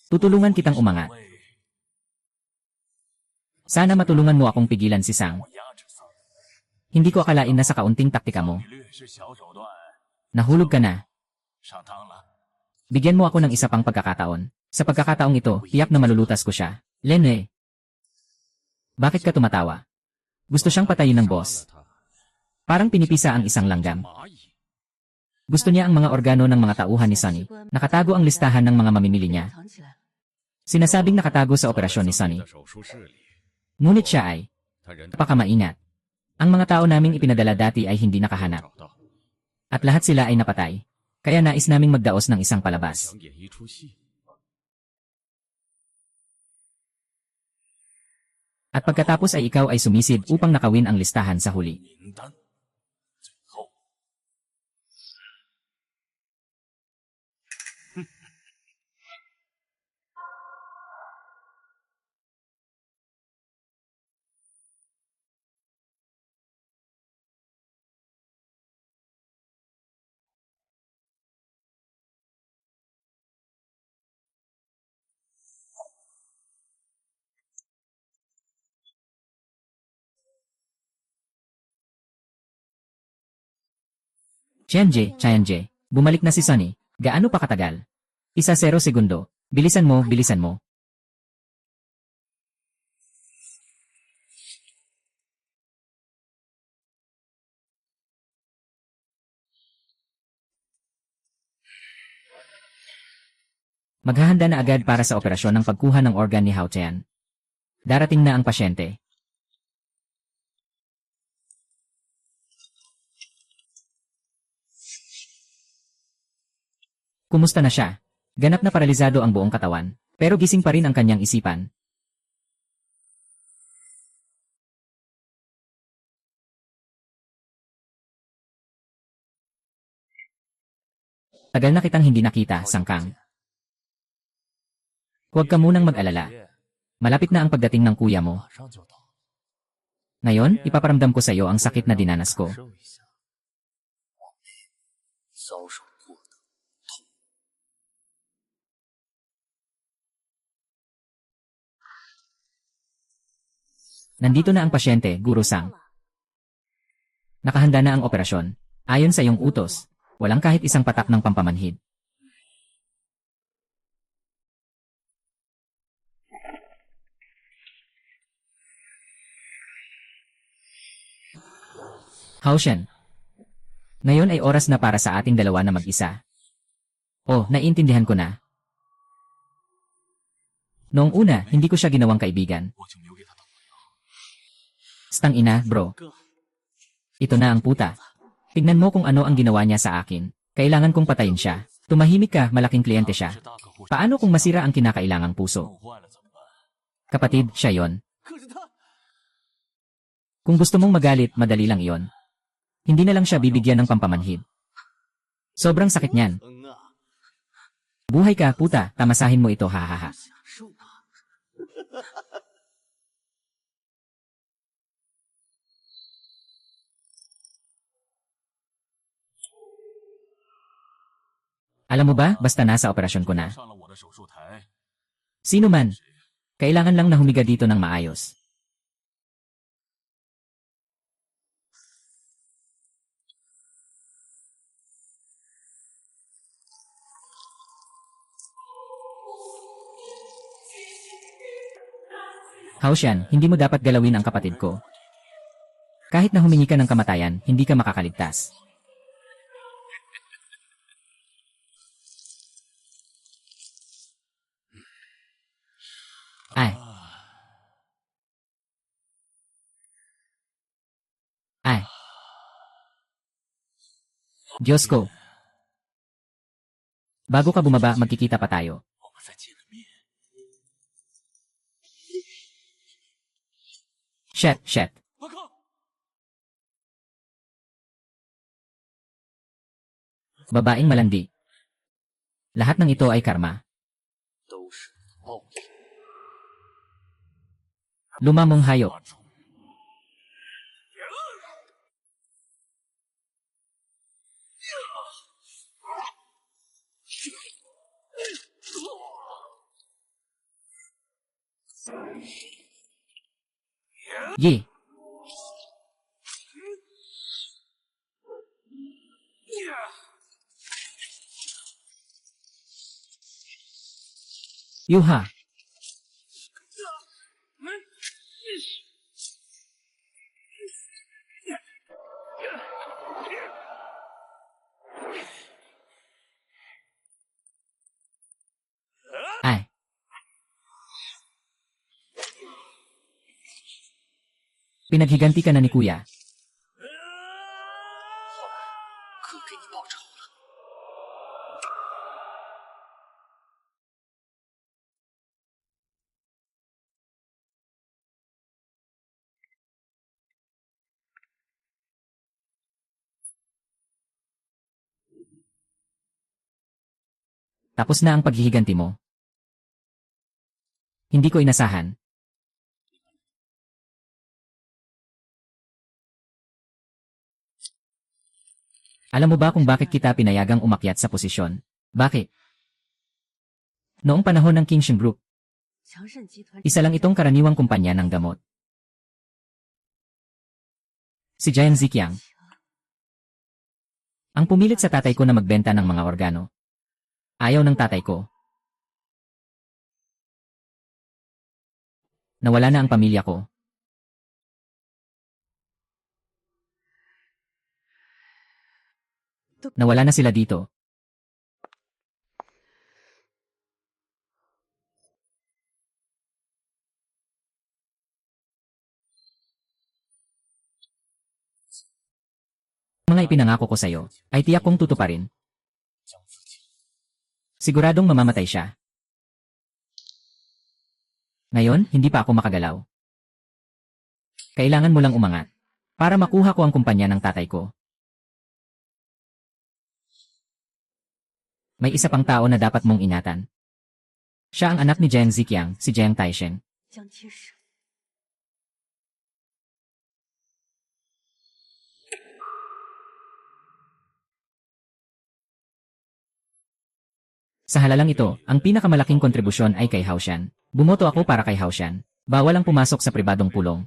Tutulungan kitang umangat. 喂， Sana matulungan mo akong pigilan si Sang. 我压制桑， Hindi ko akalain na sa kaunting taktika mo. 你略施小手段， Nahulog ka na. 上当了。 Bigyan mo ako ng isa pang pagkakataon. Sa pagkakataong ito, tiyak na malulutas ko siya. Lene. Bakit ka tumatawa? Gusto siyang patayin ng boss. Parang pinipisa ang isang langgam. 蚂蚁， Gusto niya ang mga organo ng mga tauhan ni Sunny. Nakatago ang listahan ng mga mamimili niya. 藏起来了。 Sinasabing nakatago sa operasyon ni Sunny. 手术室里， Ngunit siya ay, 他人 napakamaingat. Ang mga tao naming ipinadala dati ay hindi nakahanap. 找到， At lahat sila ay napatay. Kaya nais naming magdaos ng isang palabas. 想演一出戏。 At pagkatapos ay ikaw ay sumisid upang nakawin ang listahan sa huli. 名单，最后 Chayanje, bumalik na si Sunny. Gaano pa katagal? 1-0 segundo. Bilisan mo, bilisan mo. Maghahanda na agad para sa operasyon ng pagkuha ng organ ni Hao Tian. Darating na ang pasyente. Kumusta na siya? Ganap na paralisado ang buong katawan, pero gising pa rin ang kanyang isipan. Tagal na kitang hindi nakita, Sangkang. Huwag ka munang mag-alala. Malapit na ang pagdating ng kuya mo. 马上就到。 Ngayon, ipaparamdam ko sa iyo ang sakit na dinanas ko. 受一下，遭受过的。 Nandito na ang pasyente, Guru Sang. Nakahanda na ang operasyon. Ayon sa iyong utos, walang kahit isang patak ng pampamanhid. Haoshan. Ngayon ay oras na para sa ating dalawa na mag-isa. Oh, naiintindihan ko na. Noong una, hindi ko siya ginawang kaibigan. 我就没有给他当朋友。 Stang ina, bro. 哥， Ito na ang puta. Tignan mo kung ano ang ginawa niya sa akin. Kailangan kong patayin siya. Tumahimik ka, malaking kliyente siya. 是大客户， Paano kung masira ang kinakailangang puso? 弄坏了怎么办？ Kapatid, siya yon. 可是他， Kung gusto mong magalit, madali lang iyon. Hindi na lang siya bibigyan ng pampamanhid. Sobrang sakit niyan. 疼啊！ Buhay ka, puta, tamasahin mo ito, hahaha. 享受啊！ Alam mo ba, basta nasa operasyon ko na. 上了我的手术台， Sino man, kailangan lang na humiga dito ng maayos. Haoshan, hindi mo dapat galawin ang kapatid ko. Kahit na humingi ka ng kamatayan, hindi ka makakaligtas. Ay. Ay. Diyos ko. Bago ka bumaba, magkikita pa tayo. 我们再见个面。 Shit. 我靠！ Babaeng malandi. Lahat ng ito ay karma. 都是报应。 Lumamong hayop. 大虫， Ye. Yuha. Ay. Pinaghiganti ka na ni Kuya. 可给你报仇了。 Tapos na ang paghihiganti mo. Hindi ko inasahan. Alam mo ba kung bakit kita pinayagang umakyat sa posisyon? Bakit? Noong panahon ng Kingshan Group, 强盛集团 isa lang itong karaniwang kumpanya ng gamot. Si Jian Ziqiang. Ang pumilit sa tatay ko na magbenta ng mga organo. Ayaw ng tatay ko. Nawala na ang pamilya ko. Nawala na sila dito. Mga ipinangako ko sa'yo, ay tiyak kong tutuparin. 将自己 Siguradong mamamatay siya. Ngayon, hindi pa ako makagalaw. Kailangan mo lang umangat para makuha ko ang kumpanya ng tatay ko. May isa pang tao na dapat mong ingatan. Siya ang anak ni Jiang Ziqiang, si Jiang Taishen. 江天神， Sa halalang ito, ang pinakamalaking kontribusyon ay kay Haoshan. Bumoto ako para kay Haoshan. Bawal ang pumasok sa pribadong pulong.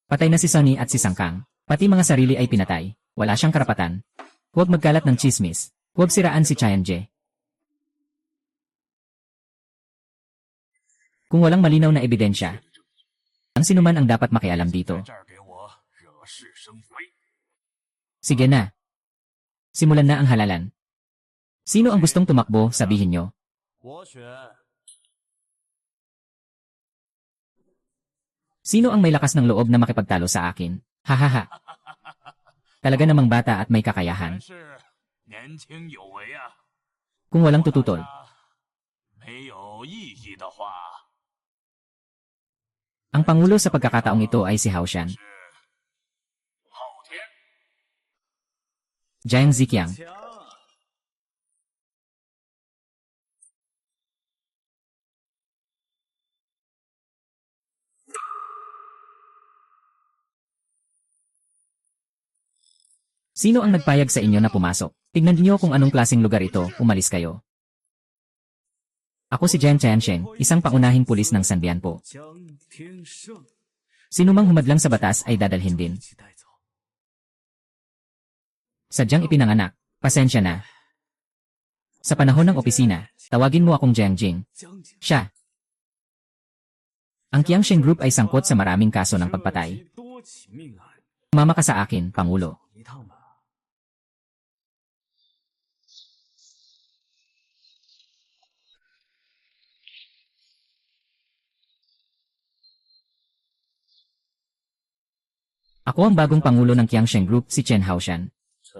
Patay na si Sunny at si Sangkang. Pati mga sarili ay pinatay. Wala siyang karapatan. Huwag magkalat ng chismis. Huwag siraan si Chayan-je. Kung walang malinaw na ebidensya, ang sinuman ang dapat makialam 在 dito. 这儿给我惹是生非。 Sige na. Simulan na ang halalan. Sino ang gustong tumakbo, sabihin nyo. 我选 Sino ang may lakas ng loob na makipagtalo sa akin? Hahaha. Talaga namang bata at may 还 kakayahan. 是年轻有为啊！ Kung walang tututol. 没有意义的话， Ang pangulo sa pagkakataong ito ay si Haoshan. 是昊天。 Jiang Ziqiang. 强， Sino ang nagpayag sa inyo na pumasok? Tignan niyo kung anong klaseng lugar ito, umalis kayo. Ako si Jiang Tiansheng, isang pangunahing pulis ng Sanbian po. 江天圣， Sinumang humadlang sa batas ay dadalhin din. 一起带走。 Sadyang ipinanganak, pasensya na. Sa panahon ng opisina, tawagin mo akong Jiang Jing. 江景， Siya. Ang Qiangsheng Group ay sangkot sa maraming kaso ng pagpatay. 多起命案， Mama ka sa akin, Pangulo. 一趟吧。 Ako ang bagong Pangulo ng Qiangsheng Group, si Chen Haoshan. 陈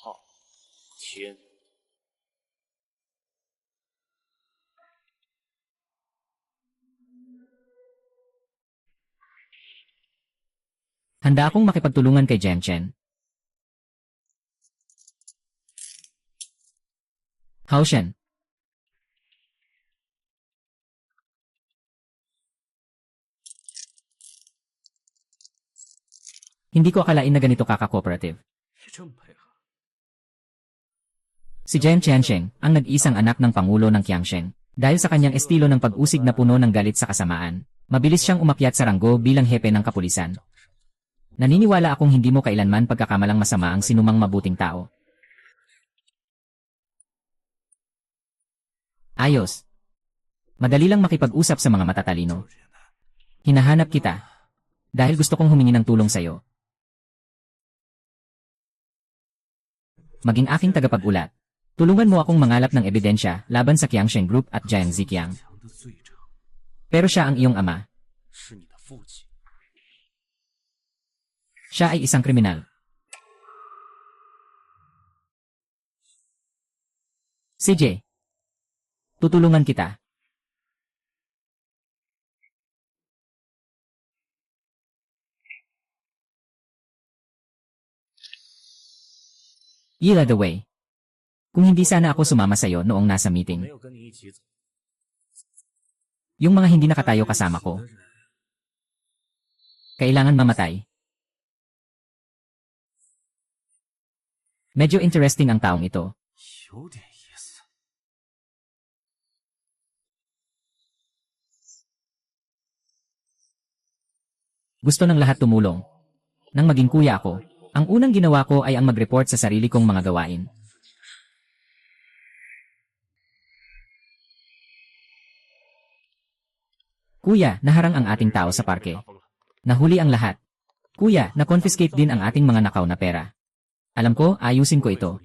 浩谦， Handa akong makipagtulungan kay Jiang Chen. Haoshan. Hindi ko akalain na ganito kaka-cooperative. 也这么配合， Si Jiang Tiansheng, ang nag-isang anak ng Pangulo ng Qiangsheng. Dahil sa kanyang estilo ng pag-usig na puno ng galit sa kasamaan, mabilis siyang umakyat sa ranggo bilang hepe ng kapulisan. Naniniwala akong hindi mo kailanman pagkakamalang masama ang sinumang mabuting tao. Ayos. Madali lang makipag-usap sa mga matatalino. Hinahanap kita. Dahil gusto kong humingi ng tulong sa'yo. Maging aking tagapag-ulat. Tulungan mo akong mangalap ng ebidensya laban sa Qiangsheng Group at Jiang Ziqiang. 强的罪者 Pero siya ang iyong ama. 是你的父亲。 Siya ay isang kriminal. CJ. Tutulungan kita. You led the way. Kung hindi sana ako sumama sa'yo noong nasa 没 meeting, 有跟你一起走， yung mga hindi nakatayo kasama ko, 死的人 kailangan mamatay. Medyo interesting ang taong ito. 有点意思。 Gusto ng lahat tumulong. Nang maging kuya ako, ang unang ginawa ko ay ang mag-report sa sarili kong mga gawain. Kuya, naharang ang ating tao sa parke. Nahuli ang lahat. Kuya, na-confiscate din ang ating mga nakaw na pera. Alam ko, ayusin ko ito.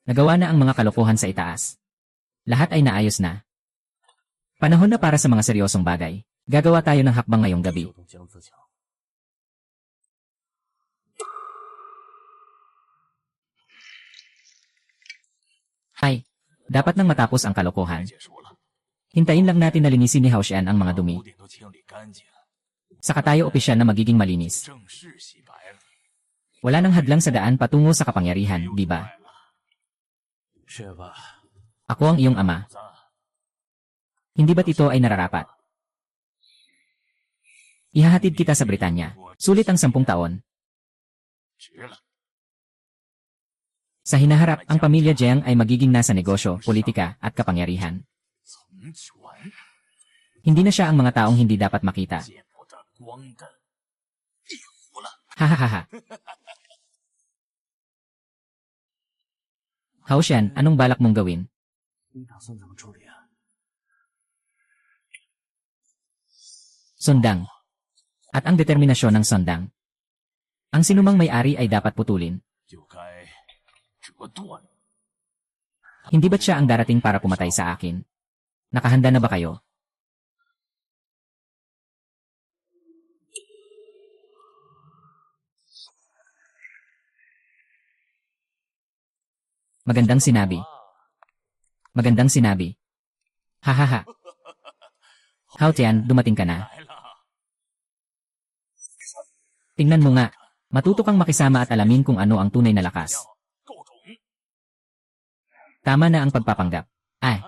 Nagawa na ang mga kalokohan sa itaas. Lahat ay naayos na. Panahon na para sa mga seryosong bagay. Gagawa tayo ng hakbang ngayong gabi. 动江自强， Ay, dapat nang matapos ang kalokohan. 结束了， Hintayin lang natin na linisin ni Haoshan ang mga dumi. 污点都清理干净， Saka tayo opisyal na magiging malinis. 正式洗白了。 Wala nang hadlang sa daan patungo sa kapangyarihan, di ba? 是吧？ Ako ang iyong ama. 子， Hindi ba't ito ay nararapat? Ihahatid kita sa Britanya. Sulit ang 10 taon. 值了。 Sa hinaharap, ang pamilya Jiang ay magiging nasa negosyo, politika, at kapangyarihan. 从权 Hindi na siya ang mga taong hindi dapat makita. 见不得光的地府了。 Hahaha. Haoshan, anong balak mong gawin? 你打算怎么处理啊？ Sundang. At ang determinasyon ng Sundang. Ang sinumang may-ari ay dapat putulin. 就该折断。 Hindi ba't siya ang darating para pumatay sa akin? Nakahanda na ba kayo? Magandang sinabi. Magandang sinabi. Hahaha. Hao Tian, dumating ka na. 来了， Tingnan mo nga. Matuto kang makisama at alamin kung ano ang tunay na lakas. 够种。 Tama na ang pagpapanggap. Ay,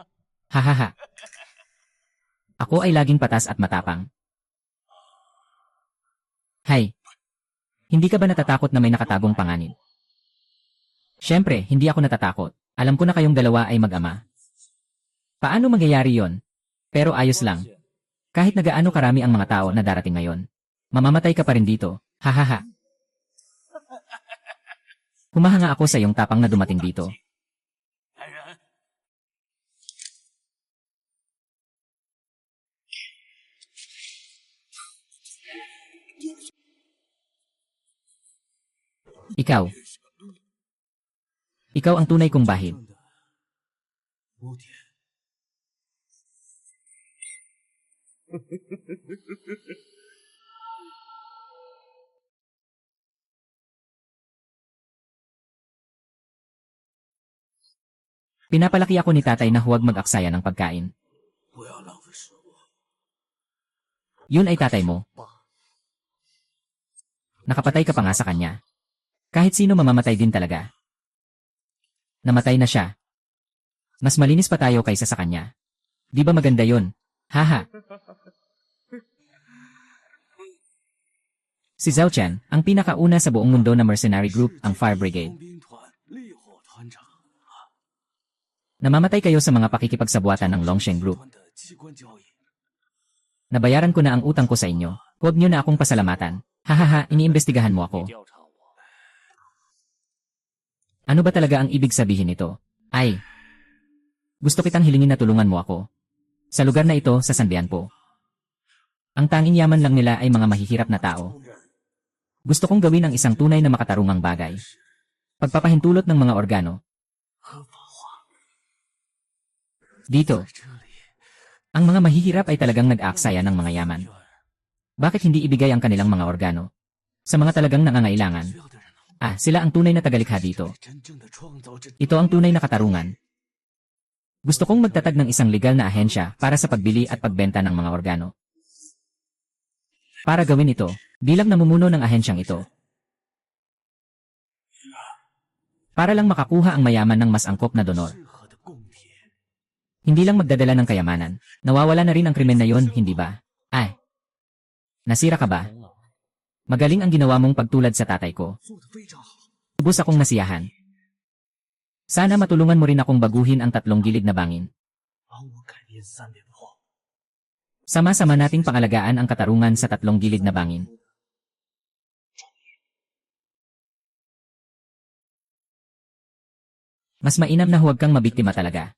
Hahaha. Ako ay laging patas at matapang. Hay. Hindi ka ba natatakot na may nakatagong panganib? Siyempre, hindi ako natatakot. Alam ko na kayong dalawa ay mag-ama. Paano mangyayari yon? Pero ayos lang. Kahit nagaano karami ang mga tao na darating ngayon. Mamamatay ka pa rin dito. Hahaha. Humahanga ako sa iyong tapang na dumating dito. 来人， Ikaw. Ikaw ang tunay kong bahid. 污点。 Pinapalaki ako ni tatay na huwag mag-aksaya ng pagkain. 不要浪费食物。 Yun ay tatay mo. Nakapatay ka pa nga sa kanya. Kahit sino mamamatay din talaga. Namatay na siya. Mas malinis pa tayo kaysa sa kanya. Di ba maganda yun? Haha. Si Zhao Qian, ang pinakauna sa buong mundo na mercenary group, ang Fire Brigade. 工兵团烈火团长， Namamatay kayo sa mga pakikipagsabuatan ng Longsheng Group. 团的机关交易， Nabayaran ko na ang utang ko sa inyo. Huwag niyo na akong pasalamatan. Hahaha, iniimbestigahan mo ako. 调查我， Ano ba talaga ang ibig sabihin nito? Ay, gusto kitang hilingin na tulungan mo ako. Sa lugar na ito, sa Sanbian po. Ang tanging yaman lang nila ay mga mahihirap na tao. Gusto kong gawin ang isang tunay na makatarungang bagay. Pagpapahintulot ng mga organo. 合法化。 Dito, 在这里， ang mga mahihirap ay talagang nag-aaksaya ng mga yaman. Bakit hindi ibigay ang kanilang mga organo? Sa mga talagang nangangailangan. 需要的人呢？ Ah, sila ang tunay na tagalikha dito. 真正的创造这 Ito ang tunay na katarungan. Gusto kong magtatag ng isang legal na ahensya para sa pagbili at pagbenta ng mga organo. Para gawin ito, bilang namumuno ng ahensyang ito. Para lang makakuha ang mayaman ng mas angkop na donor. 适合的供体。 Hindi lang magdadala ng kayamanan. Nawawala na rin ang krimen na yon, hindi ba? Ay. Nasira ka ba? 疯了。 Magaling ang ginawa mong pagtulad sa tatay ko. 做得非常好。 Lubos akong nasiyahan. Sana matulungan mo rin akong baguhin ang tatlong gilid na bangin. 帮我改变三点破。 Sama-sama nating pangalagaan ang katarungan sa tatlong gilid na bangin. Mas mainam na huwag kang mabiktima talaga.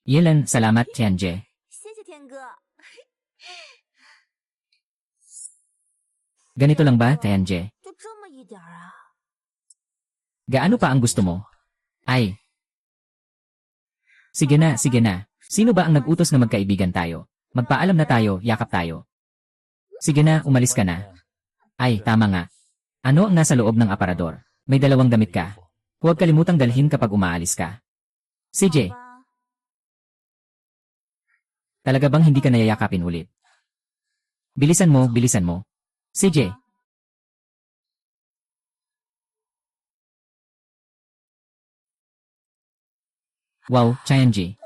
Yelan, salamat, Tianje. 谢谢天哥。 Ganito lang ba, Tianje? 就这么一点儿啊？ Gaano pa ang gusto mo? Ay. Sige na, sige na. Sino ba ang nag-utos na magkaibigan tayo? Magpaalam na tayo, yakap tayo. Sige na, umalis ka na. Ay, tama nga. Ano ang nasa loob ng aparador? May dalawang damit ka. Huwag kalimutang dalhin kapag umaalis ka. CJ, 好吧 talaga bang hindi ka nayayakapin ulit? Bilisan mo, bilisan mo. CJ, wow, Tianje.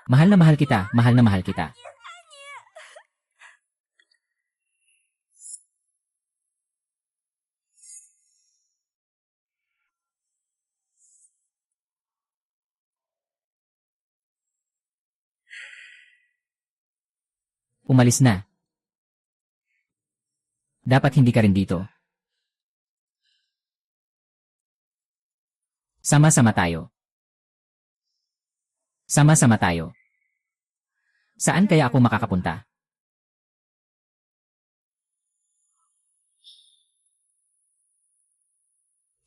Mahal na mahal kita, mahal na mahal kita. Umalis na. Dapat hindi ka rin dito. Sama-sama tayo. Sama-sama tayo. Saan kaya ako makakapunta?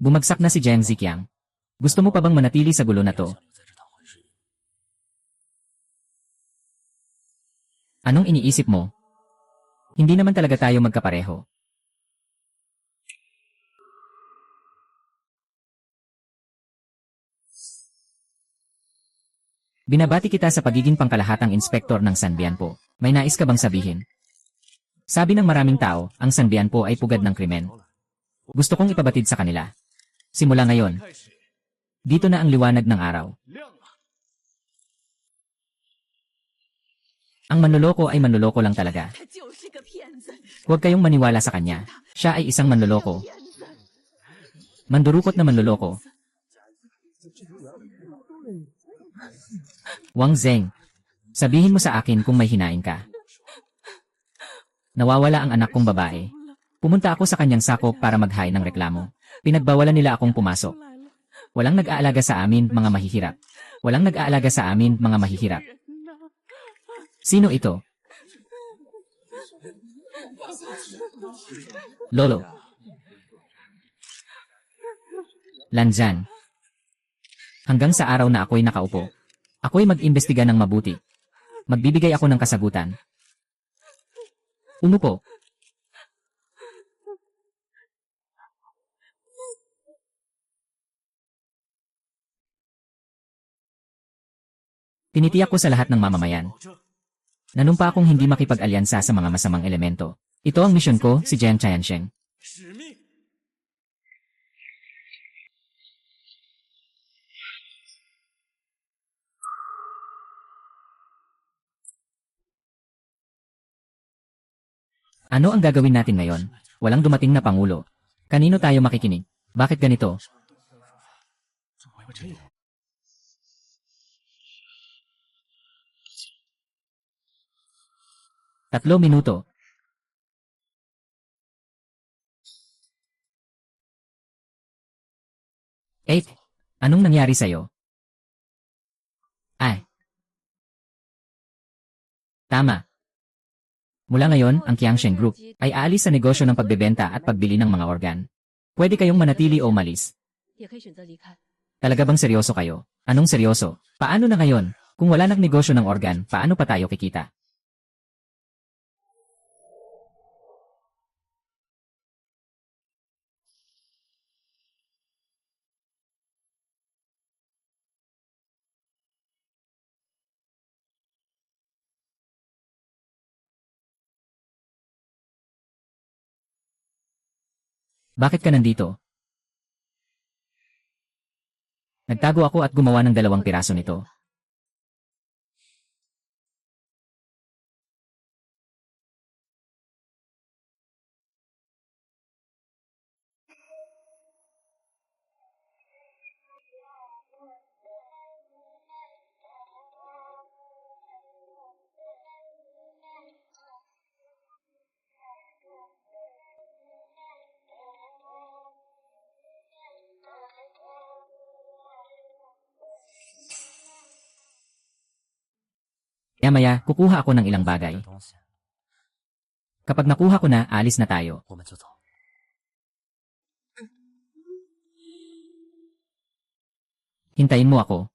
Bumagsak na si Jiang Ziqiang. Gusto mo pa bang manatili sa gulo na to? 在这趟婚事， Anong iniisip mo? Hindi naman talaga tayo magkapareho. Binabati kita sa pagiging pangkalahatang inspektor ng San Bianpo. May nais ka bang sabihin? Sabi ng maraming tao, ang San Bianpo ay pugad ng krimen. Gusto kong ipabatid sa kanila. Simula ngayon, dito na ang liwanag ng araw. Ang manloloko ay manloloko lang talaga. Huwag kayong maniwala sa kanya. Siya ay isang manloloko. Mandurukot na manloloko. Wang Zeng, sabihin mo sa akin kung may hinaing ka. Nawawala ang anak kong babae. Pumunta ako sa kanyang sakop para maghain ng reklamo. Pinagbawalan nila akong pumasok. Walang nag-aalaga sa amin, mga mahihirap. Walang nag-aalaga sa amin, mga mahihirap. Sino ito? Lolo. Lanzan. Hanggang sa araw na ako'y nakaupo, ako'y mag-imbestiga ng mabuti. Magbibigay ako ng kasagutan. Umupo. Tinitiyak ko sa lahat ng mamamayan. Nanumpa akong hindi makipag-alyansa sa mga masamang elemento. Ito ang misyon ko, si Jiang Qiansheng. Ano ang gagawin natin ngayon? Walang dumating na pangulo. Kanino tayo makikinig? Bakit ganito? 怎么会这样？ 3 minuto. 8. Anong nangyari sa'yo? Ay. Tama. Mula ngayon, ang Qiansheng Group ay aalis sa negosyo ng pagbebenta at pagbili ng mga organ. Pwede kayong manatili o umalis. 也可以选择离开。 Talaga bang seryoso kayo? Anong seryoso? Paano na ngayon? Kung wala nang negosyo ng organ, paano pa tayo kikita? Bakit ka nandito? Nagtago ako at gumawa ng 2 piraso nito. Maya, kukuha ako ng ilang bagay. 东西， Kapag nakuha ko na, alis na tayo. 我们就走。 Hintayin mo ako.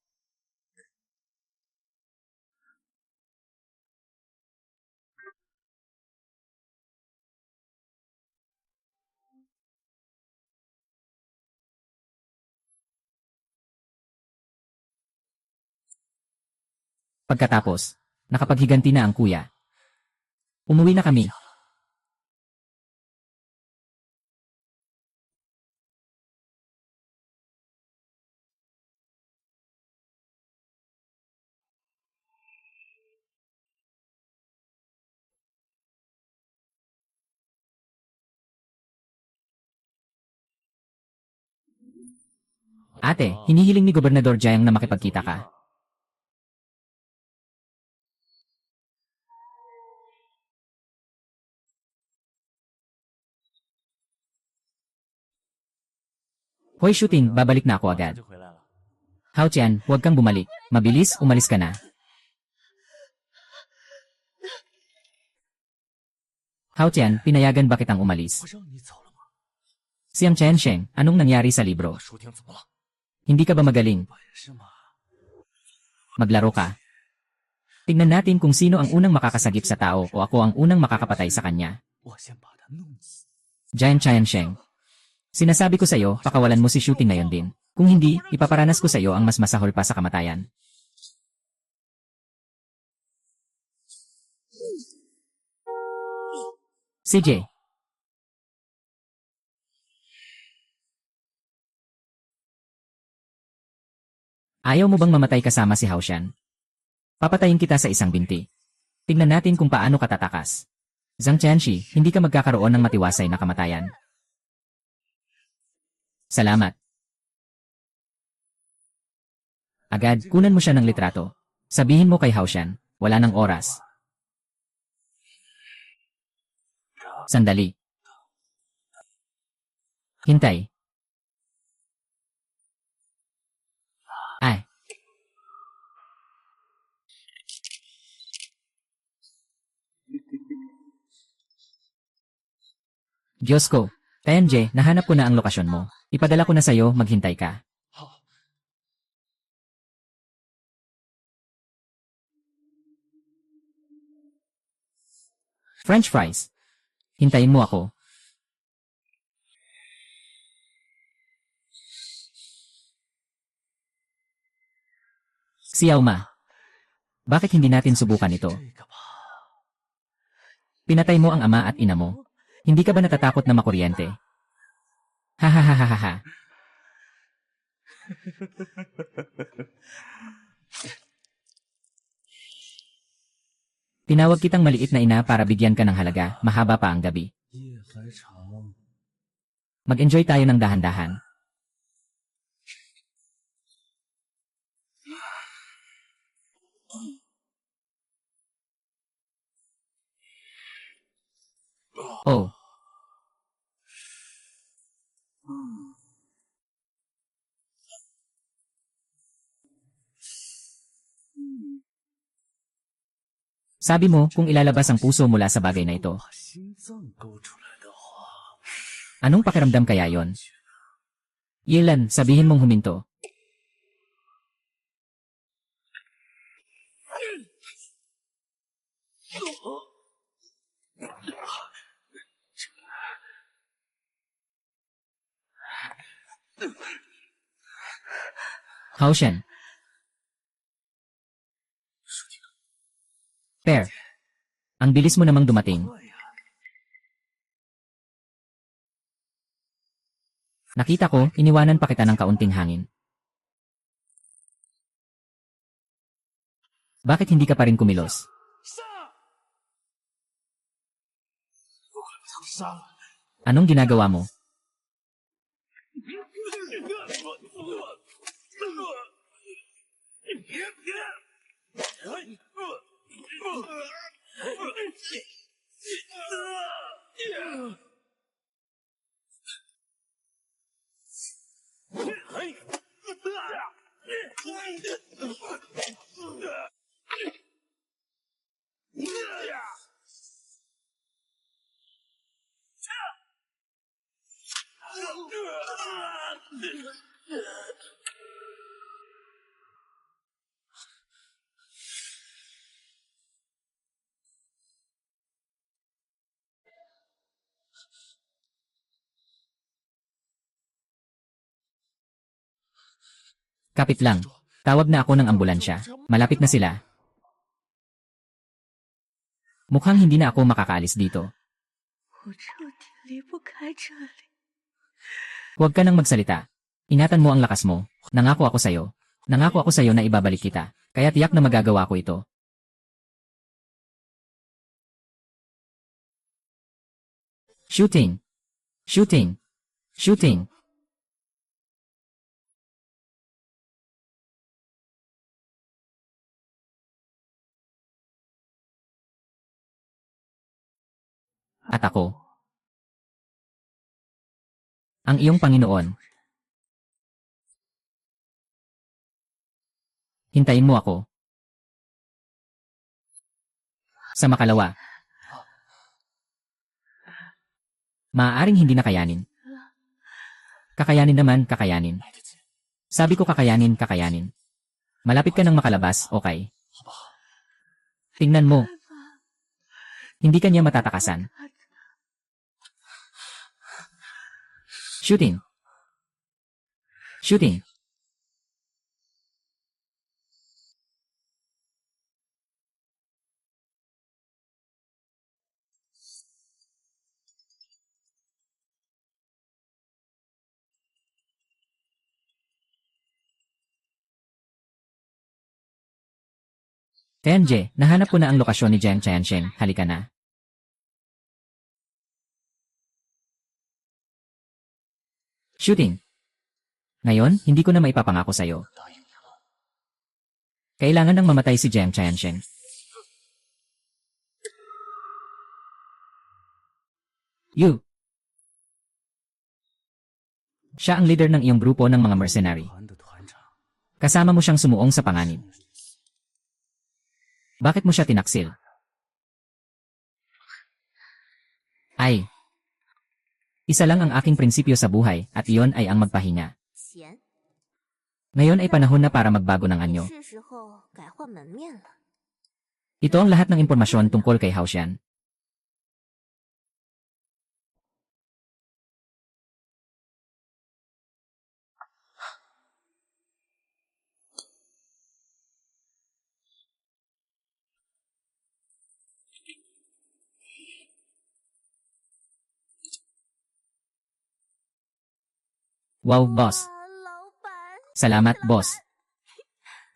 Pagkatapos, nakapaghiganti na ang kuya. Umuwi na kami. Ate, hinihiling ni Gobernador Jiang na makipagkita ka. Hoy shooting, babalik na ako 马 agad. 上就回来了。 Hao Tian, huwag kang bumalik. Mabilis, umalis ka na. Hao Tian, pinayagan ba kitang umalis? 我让你走了吗？ Siang Qiansheng, anong nangyari sa libro? 书婷怎么了？ Hindi ka ba magaling? 本事嘛， Maglaro ka. Tingnan natin kung sino ang unang makakasagip sa tao o ako ang unang makakapatay sa kanya. 我先把他弄死。 Giant Qiansheng. Sinasabi ko sa'yo, pakawalan mo si Shooting ngayon din. Kung hindi, ipaparanas ko sa'yo ang mas masahol pa sa kamatayan. CJ. Ayaw mo bang mamatay kasama si Haoshan? Papatayin kita sa isang binti. Tingnan natin kung paano ka tatakas. Zhang Qianxi, hindi ka magkakaroon ng matiwasay na kamatayan. Salamat. Agad, kunan mo siya ng litrato. Sabihin mo kay Haoshan, wala ng oras. Sandali. Hintay. Ay. Diyos ko, TMJ, nahanap ko na ang lokasyon mo. Ipadala ko na sa'yo, maghintay ka. 好， French fries. Hintayin mo ako. Xiao Ma. Bakit hindi natin subukan ito? 这个吧， Pinatay mo ang ama at ina mo. Hindi ka ba natatakot na makuryente? Hahaha. Tinawag kitang maliit na ina para bigyan ka ng halaga, mahaba pa ang gabi. 夜还长， Mag-enjoy tayo ng dahan-dahan. Oh. Sabi mo kung ilalabas ang puso mula sa bagay na ito. 把心脏勾出来的话， Anong pakiramdam kaya yon? Yelan, sabihin mong huminto. Haoshan. Per. Ang bilis mo namang dumating. 快呀！ Nakita ko, iniwanan pa kita ng kaunting hangin. Bakit hindi ka pa rin kumilos? 杀！不可能杀了！ Anong ginagawa mo? Kapit lang. Tawag na ako ng ambulansya. Malapit na sila. Mukhang hindi na ako makakaalis dito. 我彻底离不开这里。 Huwag ka nang magsalita. Ingatan mo ang lakas mo. Nangako ako sa'yo. Nangako ako sa'yo na ibabalik kita. Kaya tiyak na magagawa ko ito. Shooting. Shooting. Shooting. At ako. Ang iyong Panginoon. Hintayin mo ako. Sa makalawa. Maaaring hindi na kayanin. Kakayanin naman, kakayanin. 来得及， Sabi ko kakayanin, kakayanin. Malapit ka nang makalabas, okay? 好不好？ Tingnan mo. Hindi kanya matatakasan. Shooting. Shooting. Tenje, nahanap ko na ang lokasyon ni Jiang Qiansheng. Halika na. Shooting. Ngayon, hindi ko na maipapangako sa'yo. Kailangan nang mamatay si Jiang Qiansheng. You. Siya ang leader ng iyong grupo ng mga mercenary. 团的团长， Kasama mo siyang sumuong sa panganib. Bakit mo siya tinaksil? Ay. Isa lang ang aking prinsipyo sa buhay at iyon ay ang magpahinga. 闲， Ngayon ay panahon na para magbago ng anyo. 是时候改换门面了。 Ito ang lahat ng impormasyon tungkol kay Hao Xian. Wow, boss. 老板， Salamat, boss.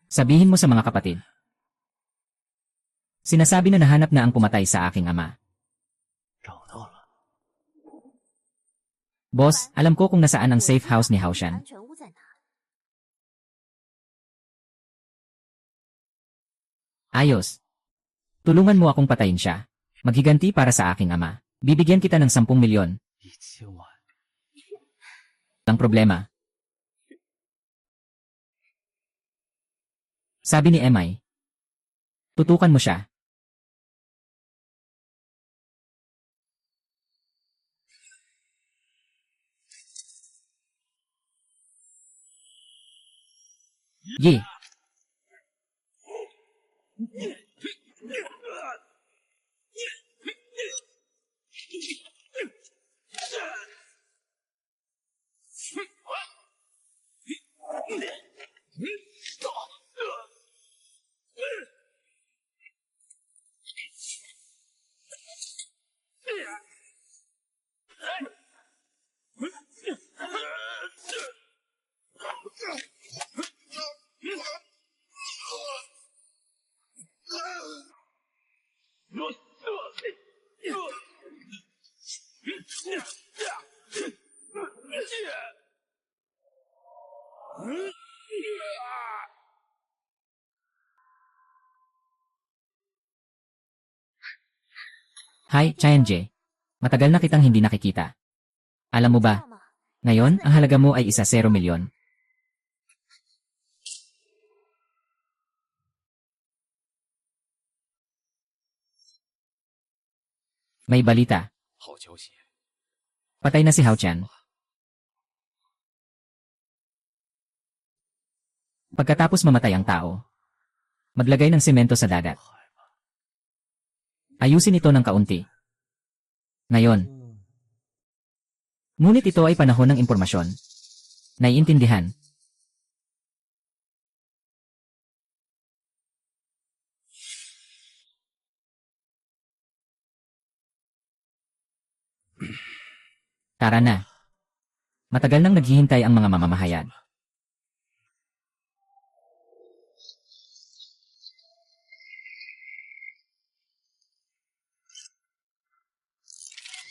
Sabihin mo sa mga kapatid. Sinasabi na nahanap na ang pumatay sa aking ama. 找到了。 Boss, alam ko kung nasaan ang safe house ni Hao Xian. 安全屋在哪？ Ayos. Tulungan mo akong patayin siya. Maghiganti para sa aking ama. Bibigyan kita ng 10 milyon. 1000万， Ang problema. Sabi ni Emay. Tutukan mo siya. Yi. Hi, Chien-je. Matagal na kitang hindi nakikita. Alam mo 知 ba, 道吗？ ngayon ang halaga mo ay 0 milyon. May balita. 好消息， Patay na si Hao Qian. Pagkatapos mamatay ang tao, maglagay ng semento sa dagat. Ayusin ito ng kaunti. Ngayon. Ngunit ito ay panahon ng impormasyon. Naiintindihan. Tara na. Matagal nang naghihintay ang mga mamamahayag.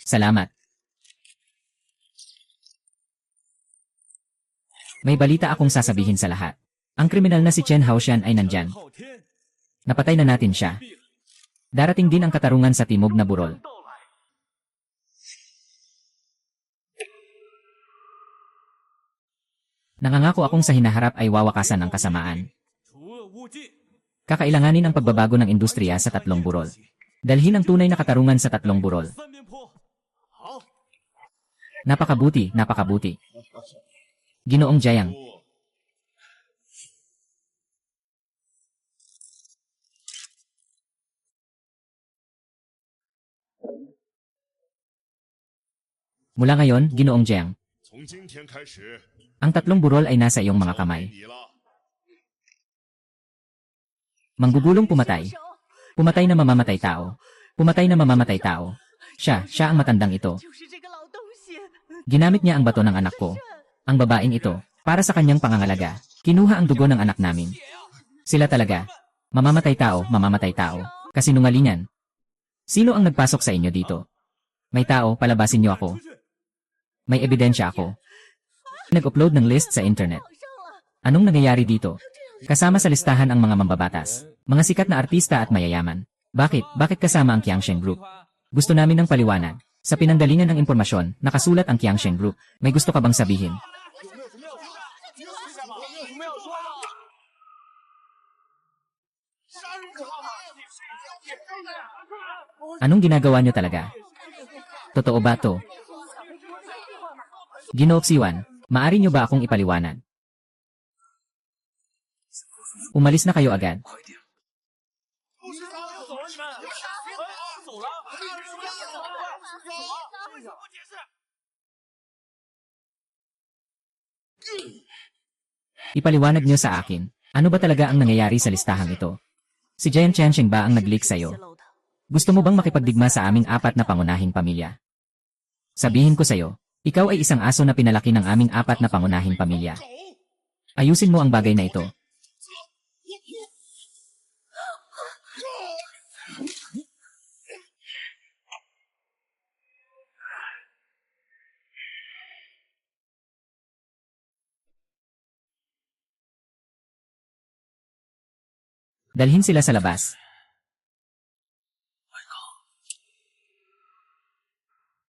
Salamat. May balita akong sasabihin sa lahat. Ang kriminal na si Chen Haoxian ay nandyan. 昊天 Napatay na natin siya. Darating din ang katarungan sa Timog na Burol. 到来， Nangangako akong sa hinaharap ay wawakasan ang kasamaan. 除恶务尽， Kakailanganin ang pagbabago ng industriya sa tatlong burol. Dalhin ang tunay na katarungan sa tatlong burol. 三边坡，好， Napakabuti, napakabuti. Ginoong Jiang, 不 Mula ngayon, Ginoong Jiang, 从今天开始， ang tatlong burol ay nasa iyong mga kamay. 你了。 Manggugulong pumatay. Pumatay na mamamatay tao. Pumatay na mamamatay tao. Siya ang matandang ito. 就是这个老东西。 Ginamit niya ang bato ng anak ko. Ang babaeng ito, para sa kanyang pangangalaga, kinuha ang dugo ng anak namin. Sila talaga. Mamamatay tao, kasinungalingan. Sino ang nagpasok sa inyo dito? May tao, palabasin niyo ako. May ebidensya ako. Nag-upload ng list sa internet. Anong nangyayari dito? Kasama sa listahan ang mga mambabatas, mga sikat na artista at mayayaman. Bakit kasama ang Qiangsheng Group? Gusto namin ng paliwanag. Sa pinanggalingan ng impormasyon, nakasulat ang Qiangsheng Group. May gusto ka bang sabihin? Anong ginagawa niyo talaga? Totoo ba to? Ginoong Siwan, maaari niyo ba akong ipaliwanag? Umalis na kayo agad. Ipaliwanag niyo sa akin, ano ba talaga ang nangyayari sa listahang ito? Si Jian Qiansheng ba ang nag-leak sa'yo? Gusto mo bang makipagdigma sa aming apat na pangunahing pamilya? Sabihin ko sa'yo, ikaw ay isang aso na pinalaki ng aming apat na pangunahing pamilya. Ayusin mo ang bagay na ito. Dalhin sila sa labas.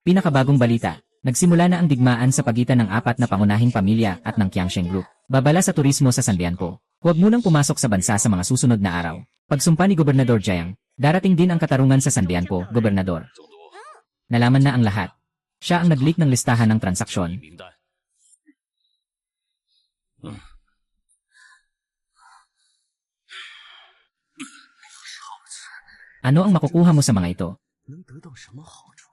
Pinakabagong balita, nagsimula na ang digmaan sa pagitan ng apat na pangunahing pamilya at ng Qiangsheng Group. Babala sa turismo sa Sanbianpo. Huwag munang pumasok sa bansa sa mga susunod na araw. Pagsumpa ni Gobernador Jiang, darating din ang katarungan sa Sanbianpo, Gobernador. Nalaman na ang lahat. Siya ang nag-leak ng listahan ng transaksyon. 名单。 Ano ang makukuha mo sa mga ito? 能得到什么好处？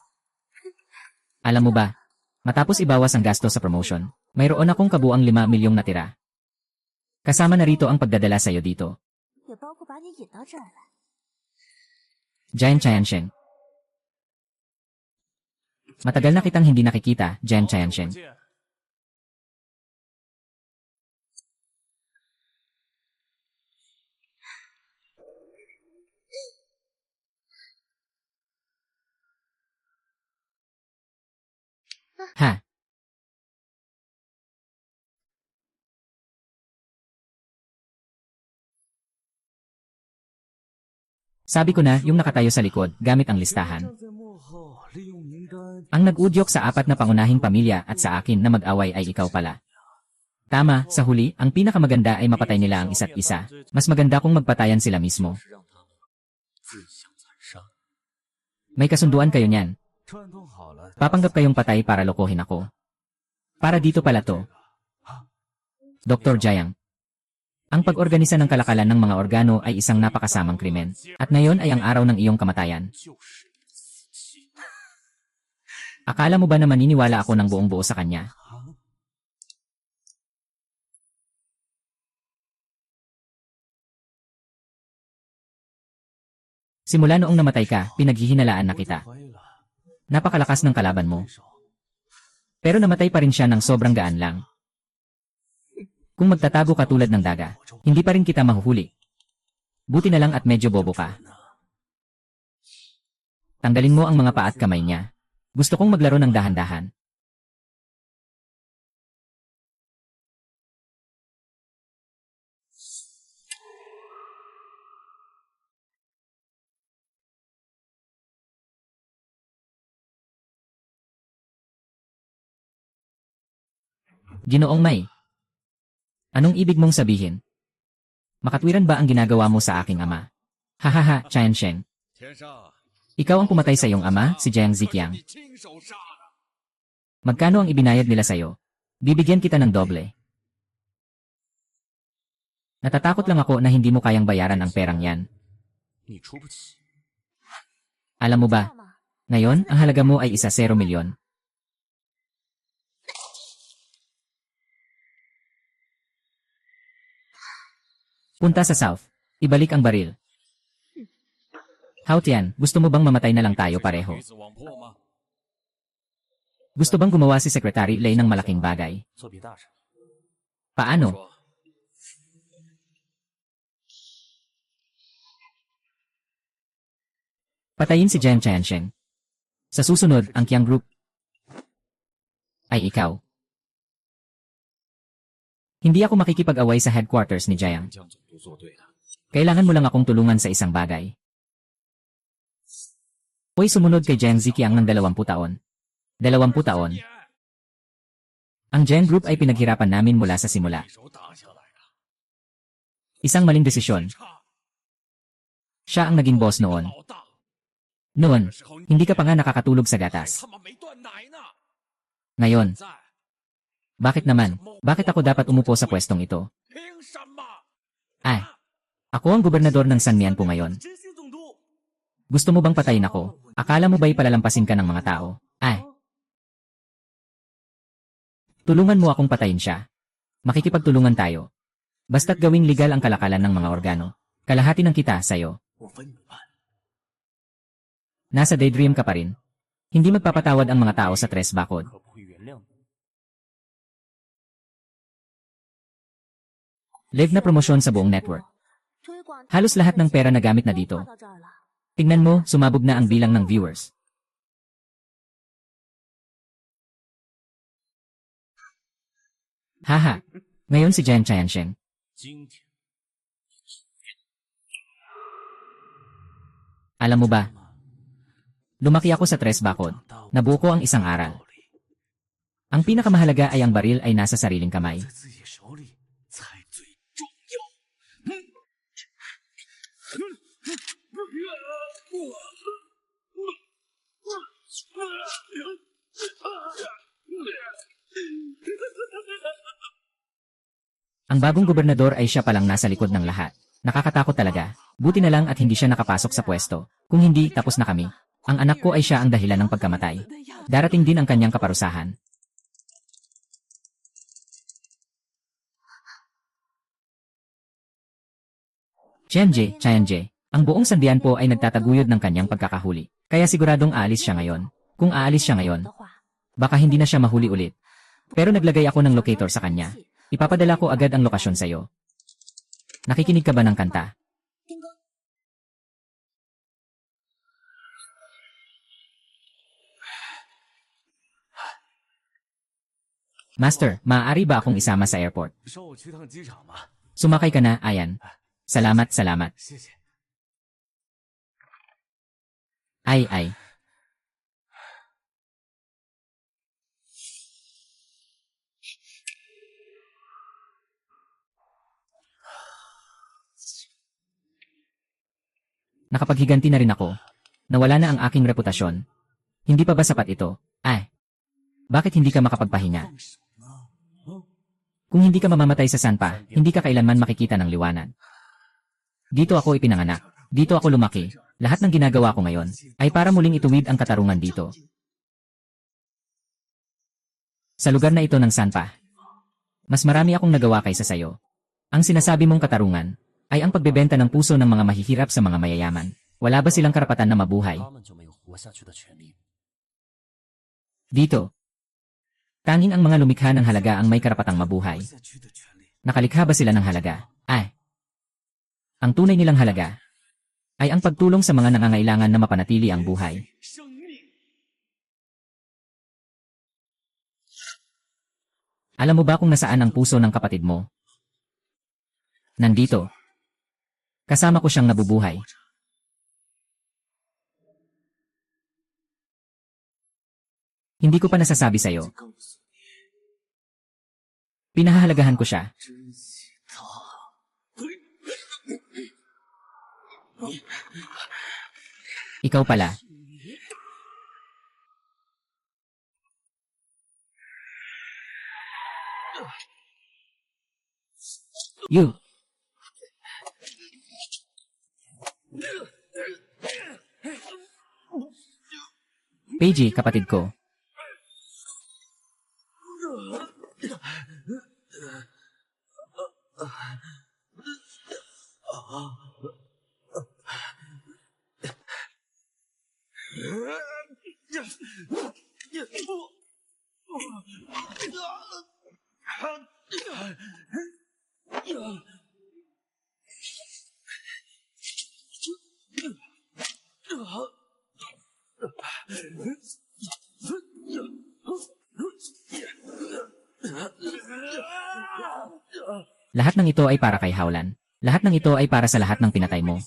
Alam mo ba, matapos ibawas ang gasto sa promotion, mayroon akong kabuang 5 milyong natira. Kasama na rito ang pagdadala sa iyo dito. 也包括把你引到这儿来。 Jian Qiansheng. Matagal na kitang hindi nakikita, Jian Qiansheng. 见 Ha? Sabi ko na, yung nakatayo sa likod, gamit ang listahan. 站在幕后利用名单， Ang nag-udyok sa apat na pangunahing pamilya at sa akin na mag-away ay ikaw pala. Tama, sa huli, ang pinakamaganda ay mapatay nila ang isa't isa. Mas maganda kung magpatayan sila mismo. 是让他们自相残杀。 May kasunduan kayo niyan. 串通好了， Papanggap kayong patay para lokohin ako. Para dito pala to. Dr. Jiang. Ang pag-organisa ng kalakalan ng mga organo ay isang napakasamang krimen. At ngayon ay ang araw ng iyong kamatayan. 就是你的死期。 Akala mo ba na maniniwala ako ng buong buo sa kanya? 啊， Simula noong namatay ka, pinaghihinalaan na kita. 怀了 Napakalakas ng kalaban mo. 对手， Pero namatay pa rin siya ng sobrang gaan lang. Kung magtatago ka tulad ng daga, hindi pa rin kita mahuhuli. Buti na lang at medyo bobo ka. Tanggalin mo ang mga paa at kamay niya. Gusto kong maglaro ng dahan-dahan. Ginoong May. Anong ibig mong sabihin? Makatwiran ba ang ginagawa mo sa aking ama? Hahaha, Qiansheng. 天上， Ikaw ang pumatay sa iyong ama, si Jiang Ziqiang. 你亲手杀的。 Magkano ang ibinayad nila sa'yo? Bibigyan kita ng doble. Natatakot lang ako na hindi mo kayang bayaran ang perang yan. 你出不起。 Alam mo ba, 知道吗？ ngayon ang halaga mo ay 1 milyon. Punta sa south. Ibalik ang baril. Hao Tian, gusto mo bang mamatay na lang tayo pareho? 鱼死网破吗？ Gusto bang gumawa si Secretary Lei ng malaking bagay? 作弊大臣， Paano? 说 Patayin si Jiang Tiansheng. Sa susunod, ang Qiang Group ay ikaw. Hindi ako makikipag-away sa headquarters ni Jiang. 江总督做对了。 Kailangan mo lang akong tulungan sa isang bagay. Hoy, sumunod kay Jiang Ziqiang ng 20 taon. 20 taon. Ang Jiang Group ay pinaghirapan namin mula sa simula. 一手打下来的， Isang maling desisyon. 差 Siya ang naging boss noon. 老大， Noon, 时候你 hindi ka pa nga nakakatulog sa 还 gatas. 他妈没断奶呢。 Ngayon, 在 bakit naman? Bakit ako dapat umupo sa pwestong ito? 凭什么？ Ay, ako ang gobernador ng Sanmian po ngayon. 执行总督， Gusto mo bang patayin ako? Akala mo ba'y palalampasin ka ng mga tao? Ay, tulungan mo akong patayin siya. Makikipagtulungan tayo. Basta't gawing legal ang kalakalan ng mga organo. Kalahati ng kita sa'yo. 我分你半。 Nasa daydream ka pa rin. Hindi magpapatawad ang mga tao sa tres bakod. 可不会原谅你。 Live na promosyon sa buong network. 推广 Halos lahat ng pera na gamit na dito. 到这儿了。 Tingnan mo, sumabog na ang bilang ng viewers. Haha. Ngayon si Jiang Tiansheng. 今天 Alam mo ba? Lumaki ako sa tres bakod. 长大， Nabuo ko ang isang aral. 道理 Ang pinakamahalaga ay ang baril ay nasa sariling kamay. 在自己手里才最重要。 Ang bagong gobernador ay siya palang nasa likod ng lahat. Nakakatakot talaga. Buti na lang at hindi siya nakapasok sa pwesto. Kung hindi, tapos na kami. Ang anak ko ay siya ang dahilan ng pagkamatay. Darating din ang kanyang kaparusahan. Tianjie, Tianjie, ang buong sandian po ay nagtataguyod ng kanyang pagkakahuli. Kaya siguradong aalis siya ngayon. Kung aalis siya ngayon, 的话， baka hindi na siya mahuli ulit. Pero naglagay ako ng locator sa kanya. Ipapadala ko agad ang lokasyon sa'yo. Nakikinig ka ba ng kanta? 丁哥， Master, maaari ba akong isama sa airport? 捎我去趟机场吧。 Sumakay ka na, Ayan. Salamat, salamat. 谢谢。 Ay. Nakapaghiganti na rin ako. Nawala na ang aking reputasyon. Hindi pa ba sapat ito? Ay. Bakit hindi ka makapagpahinga? 放手呢？嗯， Kung hindi ka mamamatay sa sanpa, hindi ka kailanman makikita ng liwanag. Dito ako ipinanganak. Dito ako lumaki. Lahat ng ginagawa ko ngayon ay para muling ituwid ang katarungan dito. Sa lugar na ito ng sanpa, mas marami akong nagawa kaysa sayo. Ang sinasabi mong katarungan ay ang pagbebenta ng puso ng mga mahihirap sa mga mayayaman. Wala ba silang karapatan na mabuhay? 他们就没有活下去的权利。 Dito, tanging ang mga lumikha ng halaga ang may karapatang mabuhay. 活下去的权利。 Nakalikha ba sila ng halaga? Ay. Ang tunay nilang halaga ay ang pagtulong sa mga nangangailangan na mapanatili ang buhay. 生命。 Alam mo ba kung nasaan ang puso ng kapatid mo? Nandito. Kasama ko siyang nabubuhay. Hindi ko pa nasasabi sa'yo. 告诉你， Pinahahalagahan ko siya. 珍惜他。 Ikaw pala. You. Paige, kapatid ko. Lahat ng ito ay para kay Howlan. Lahat ng ito ay para sa lahat ng pinatay mo.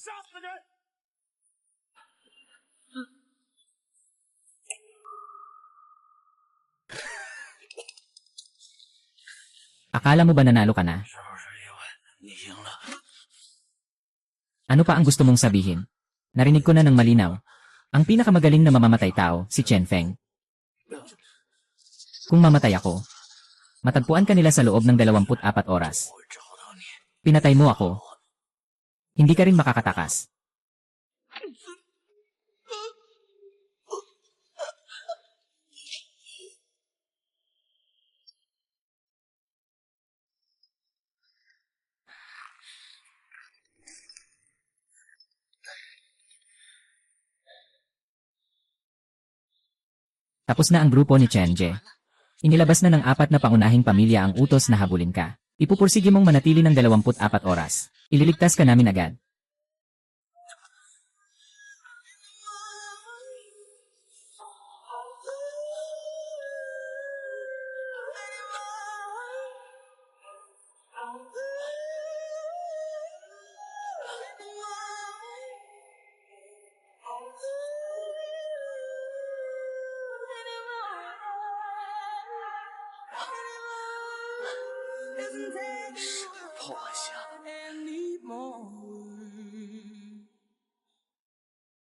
Akala mo ba nanalo ka na? 是不是因为你赢了？ Ano pa ang gusto mong sabihin? Narinig ko na ng malinaw. Ang pinakamagaling na mamamatay tao, si Chen Feng. Kung mamatay ako, matagpuan ka nila sa loob ng 24 oras. 我会找到你。 Pinatay mo ako. Hindi ka rin makakatakas. Tapos na ang grupo ni Chenje. Inilabas na ng 4 na pangunahing pamilya ang utos na habulin ka. Ipupursige mong manatili ng 24 oras. Ililigtas ka namin agad.